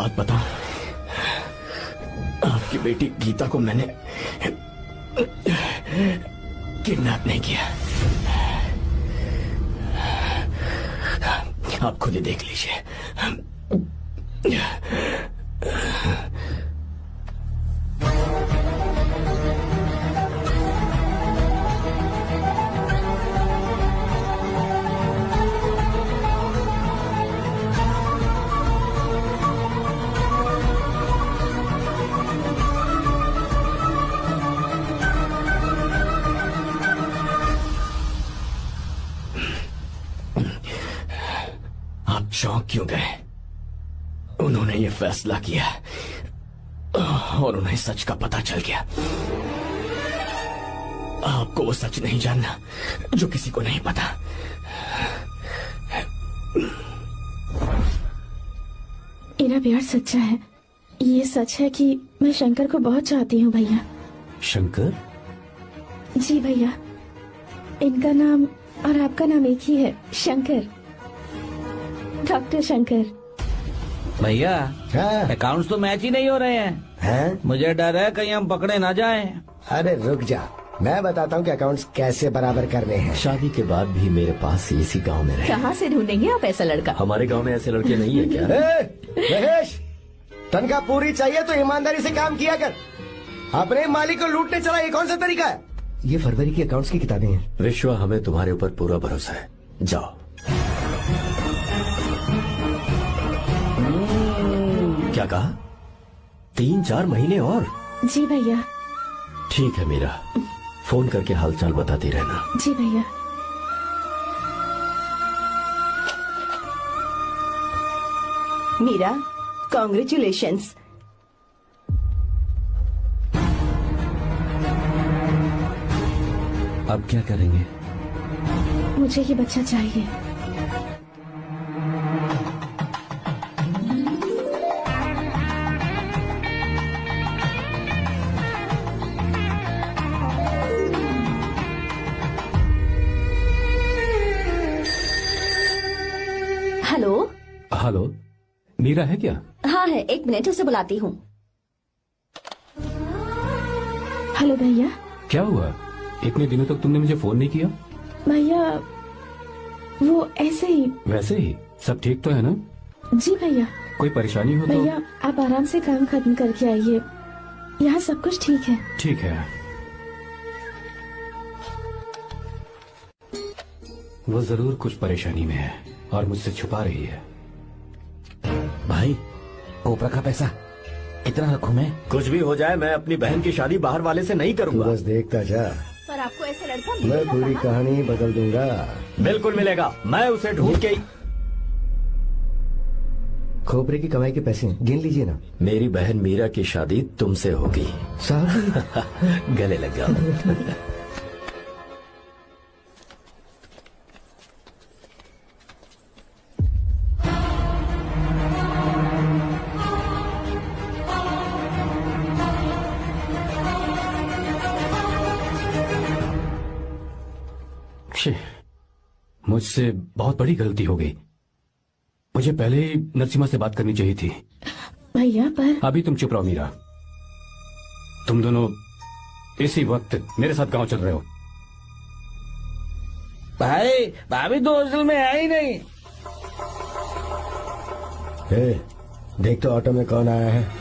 बात बताऊं, आपकी बेटी गीता को मैंने किडनैप नहीं किया। आप खुद ही देख लीजिए। आप चौंक क्यों गए? उन्होंने ये फैसला किया और उन्हें सच का पता चल गया। आपको वो सच नहीं जानना जो किसी को नहीं पता। मेरा प्यार सच्चा है। ये सच है कि मैं शंकर को बहुत चाहती हूँ भैया। शंकर? जी भैया, इनका नाम और आपका नाम एक ही है, शंकर, डॉक्टर शंकर। भैया अकाउंट्स तो मैच ही नहीं हो रहे हैं। मुझे डर है कहीं हम पकड़े ना जाएं। अरे रुक जा, मैं बताता हूँ कि अकाउंट्स कैसे बराबर करने हैं। शादी के बाद भी मेरे पास इसी गांव में रहे। कहाँ से ढूंढेंगे आप ऐसा लड़का? हमारे गांव में ऐसे लड़के नहीं है क्या? महेश, तनख्वाह पूरी चाहिए तो ईमानदारी से काम किया कर। अपने मालिक को लूटने चला, ये कौन सा तरीका है? ये फरवरी की अकाउंट्स की किताबें हैं। विश्वा, हमें तुम्हारे ऊपर पूरा भरोसा है। जाओ। क्या कहा? 3-4 महीने और? जी भैया। ठीक है मीरा, फोन करके हालचाल बताती रहना। जी भैया। मीरा, कॉन्ग्रेचुलेशंस। अब क्या करेंगे? मुझे ये बच्चा चाहिए। हेलो। हेलो, मीरा है क्या? हाँ है, 1 मिनट, उसे बुलाती हूँ। हेलो भैया। क्या हुआ? इतने दिनों तक तुमने मुझे फोन नहीं किया? भैया वो ऐसे ही। वैसे ही? सब ठीक तो है ना? जी भैया। कोई परेशानी हो तो? भैया आप आराम से काम खत्म करके आइए, यहाँ सब कुछ ठीक है। ठीक है। वो जरूर कुछ परेशानी में है और मुझसे छुपा रही है। भाई, ओपरा का पैसा इतना रखूं मैं? कुछ भी हो जाए, मैं अपनी बहन की शादी बाहर वाले से नहीं करूंगा। बस देखता जा, पर आपको ऐसा लड़का मैं मिलेगा पूरी कहाँ? कहानी बदल दूंगा। बिल्कुल मिलेगा, मैं उसे ढूंढ के। खोपरे की कमाई के पैसे गिन लीजिए ना। मेरी बहन मीरा की शादी तुमसे होगी। साहब गले लग जाओ। मुझसे बहुत बड़ी गलती हो गई। मुझे पहले ही नरसिम्हा से बात करनी चाहिए थी। भैया पर अभी तुम चुप रहो मीरा। तुम दोनों इसी वक्त मेरे साथ गांव चल रहे हो। भाई, भाभी तो हॉस्टल में है ही नहीं। देख तो ऑटो में कौन आया है।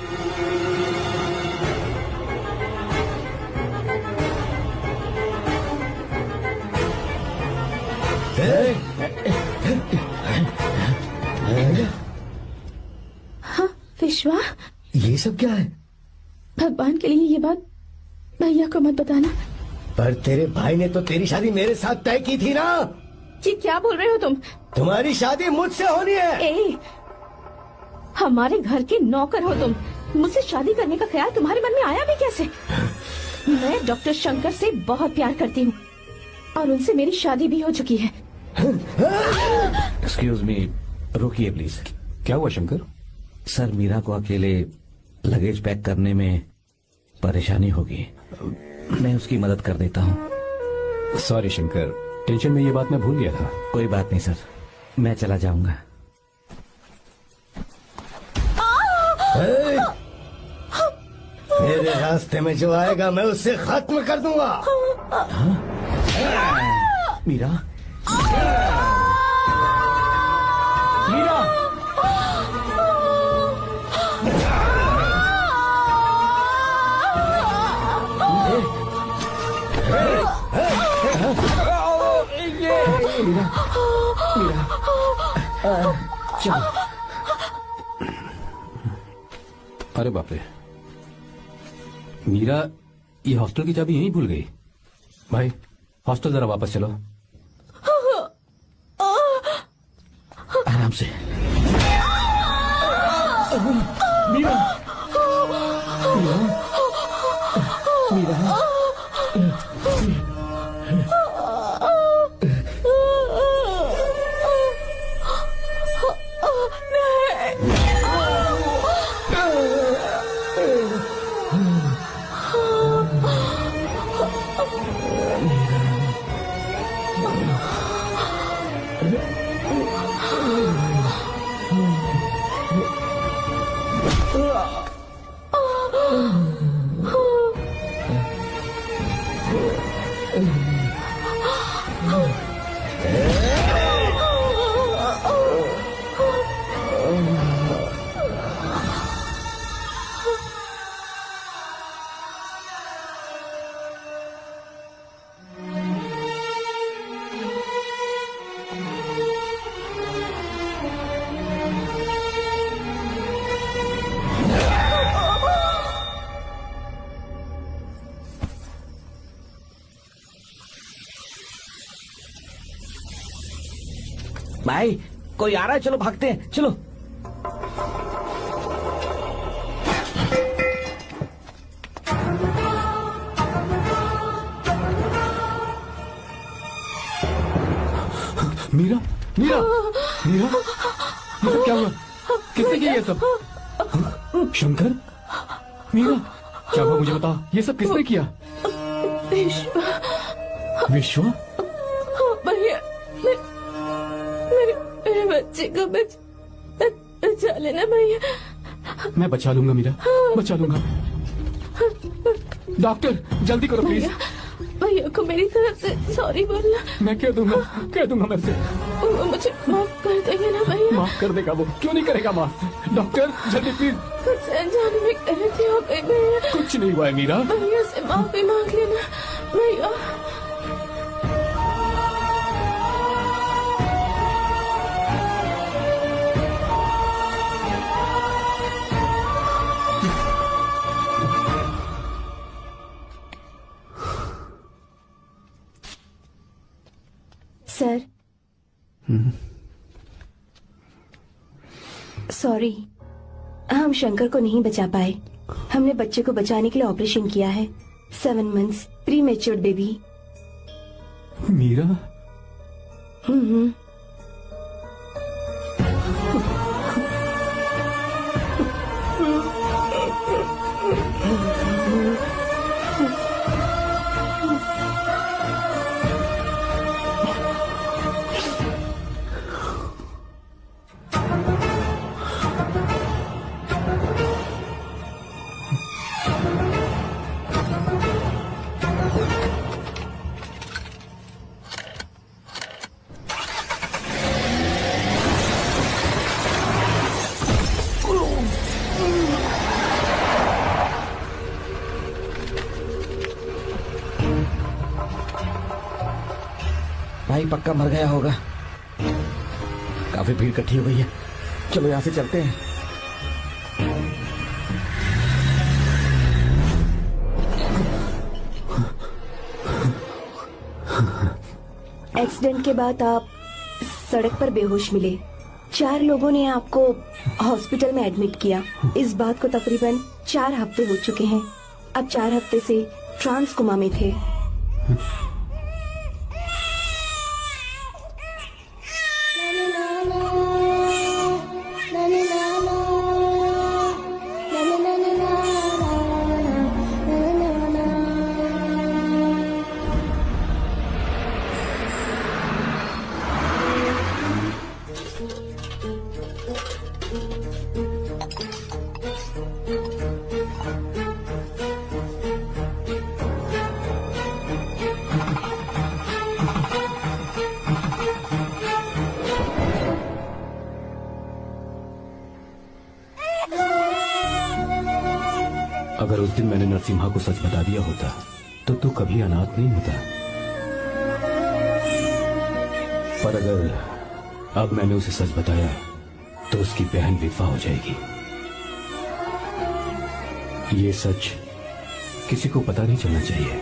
हाँ विश्वा, ये सब क्या है? भगवान के लिए ये बात भैया को मत बताना। पर तेरे भाई ने तो तेरी शादी मेरे साथ तय की थी ना। ये क्या बोल रहे हो तुम? तुम्हारी शादी मुझसे होनी है। ए, हमारे घर के नौकर हो तुम, मुझसे शादी करने का ख्याल तुम्हारे मन में आया भी कैसे? मैं डॉक्टर शंकर से बहुत प्यार करती हूँ और उनसे मेरी शादी भी हो चुकी है। एक्सक्यूज मी, रुकिए प्लीज। क्या हुआ शंकर? सर, मीरा को अकेले लगेज पैक करने में परेशानी होगी, मैं उसकी मदद कर देता हूँ। सॉरी शंकर, टेंशन में ये बात मैं भूल गया था। कोई बात नहीं सर, मैं चला जाऊंगा। मेरे रास्ते में जो आएगा मैं उससे खत्म कर दूंगा। मीरा, मीरा, चलो। अरे बाप रे, मीरा ये हॉस्टल की चाबी यहीं भूल गई। भाई हॉस्टल जरा वापस चलो। आराम से। मीरा, मीरा, मीरा। भाई कोई आ रहा है, चलो भागते हैं, चलो। मीरा, मीरा, मीरा, ये सब क्या हुआ? किसने किया ये सब? शंकर, मीरा, क्या हुआ मुझे बता, ये सब किसने किया? विश्वा? भैया, मेरे बच्चे को बचा लेना भैया। मैं बचा लूंगा मीरा, बचा लूंगा। डॉक्टर जल्दी करो प्लीज। भैया को मेरी तरफ से सॉरी बोलना। मैं कह दूंगा मैं से। मुझे माफ कर देंगे ना भैया? माफ कर देगा वो, क्यों नहीं करेगा माफ? डॉक्टर जल्दी प्लीज। कुछ अनजाने में गलती हो गई भैया। कुछ नहीं हुआ है मीरा। भैया से माफी मांग लेना भैया। सर, सॉरी, हम शंकर को नहीं बचा पाए। हमने बच्चे को बचाने के लिए ऑपरेशन किया है। 7 months pre matured baby. Meera? भाई पक्का मर गया होगा। काफी भीड़ इकट्ठी हो गई है, चलो यहाँ से चलते हैं। एक्सीडेंट के बाद आप सड़क पर बेहोश मिले। 4 लोगों ने आपको हॉस्पिटल में एडमिट किया। इस बात को तकरीबन 4 हफ्ते हो चुके हैं। अब 4 हफ्ते से ट्रांस कोमा में थे। अगर उस दिन मैंने नरसिम्हा को सच बता दिया होता तो तू कभी अनाथ नहीं होता। पर अगर अब मैंने उसे सच बताया तो उसकी बहन विधवा हो जाएगी। ये सच किसी को पता नहीं चलना चाहिए।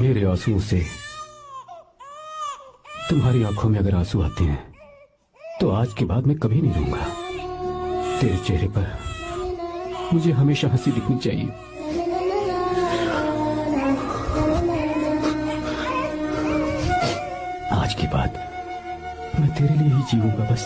मेरे आंसुओं से तुम्हारी आंखों में अगर आंसू आते हैं तो आज के बाद मैं कभी नहीं रोऊंगा। तेरे चेहरे पर मुझे हमेशा हंसी दिखनी चाहिए। आज के बाद मैं तेरे लिए ही जीऊंगा बस।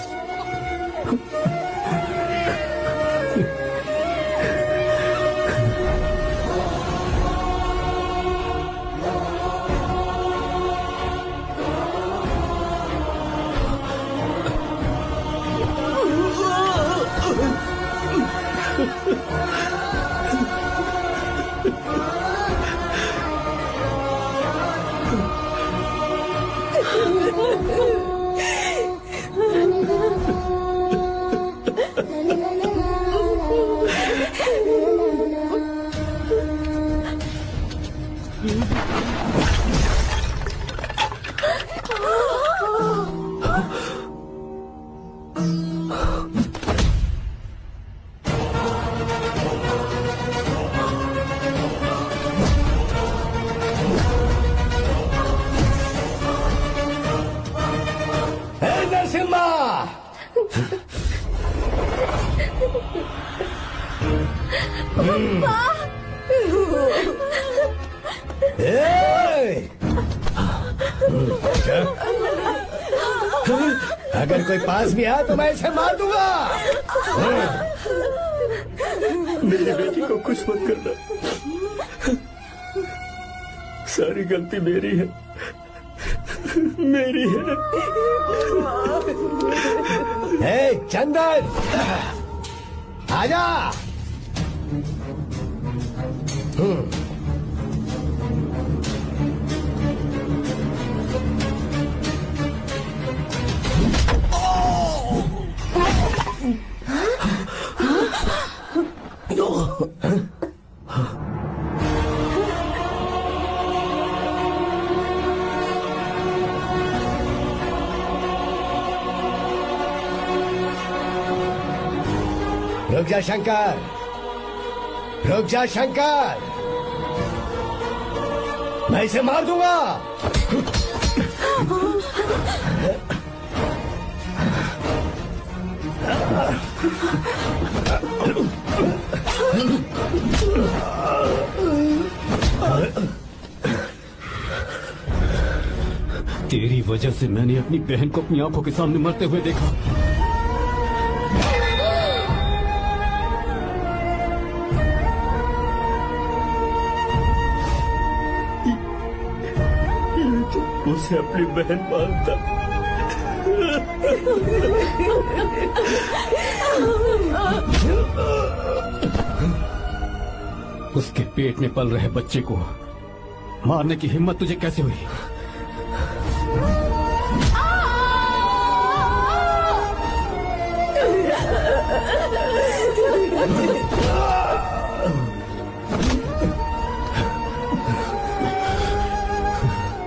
अगर कोई पास भी आया तो मैं इसे मार दूंगा। मेरी बेटी को कुछ मत करना, सारी गलती मेरी है, मेरी है। हे चंदन, आजा। रुक जा शंकर, रुक जा शंकर, मैं इसे मार दूंगा। तेरी वजह से मैंने अपनी बहन को अपनी आंखों के सामने मरते हुए देखा। उसे अपनी बहन मानता। उसके पेट में पल रहे बच्चे को मारने की हिम्मत तुझे कैसे हुई?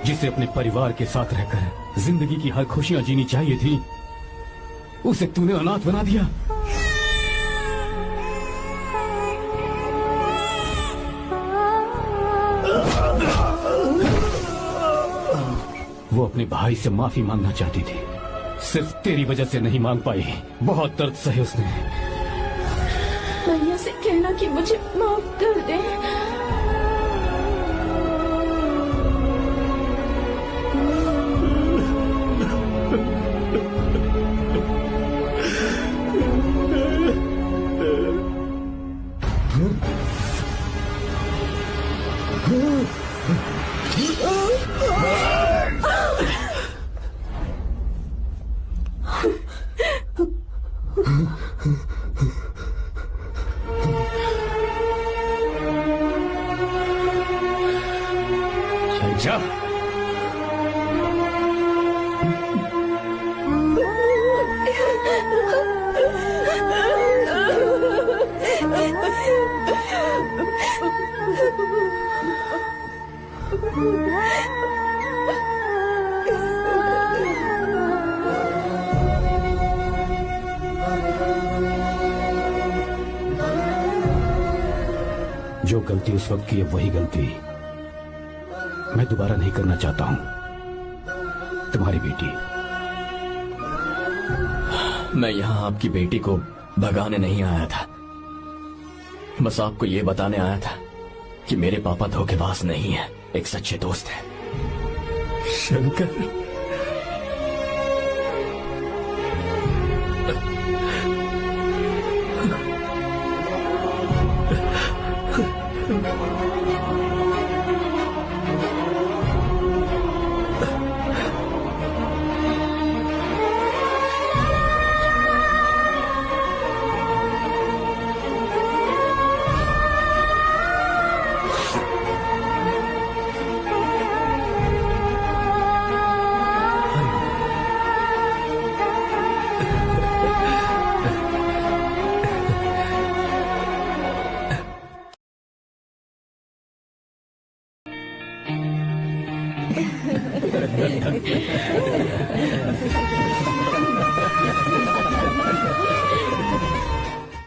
जिसे अपने परिवार के साथ रहकर जिंदगी की हर खुशियां जीनी चाहिए थी, उसे तूने अनाथ बना दिया। वो अपने भाई से माफी मांगना चाहती थी, सिर्फ तेरी वजह से नहीं मांग पाई। बहुत दर्द सहे उसने। भैया से कहना कि मुझे माफ कर दे। जा। जो गलती उस वक्त की है वही गलती मैं दोबारा नहीं करना चाहता हूं। तुम्हारी बेटी। मैं यहाँ आपकी बेटी को भगाने नहीं आया था, बस आपको ये बताने आया था कि मेरे पापा धोखेबाज नहीं है, एक सच्चे दोस्त है। शंकर,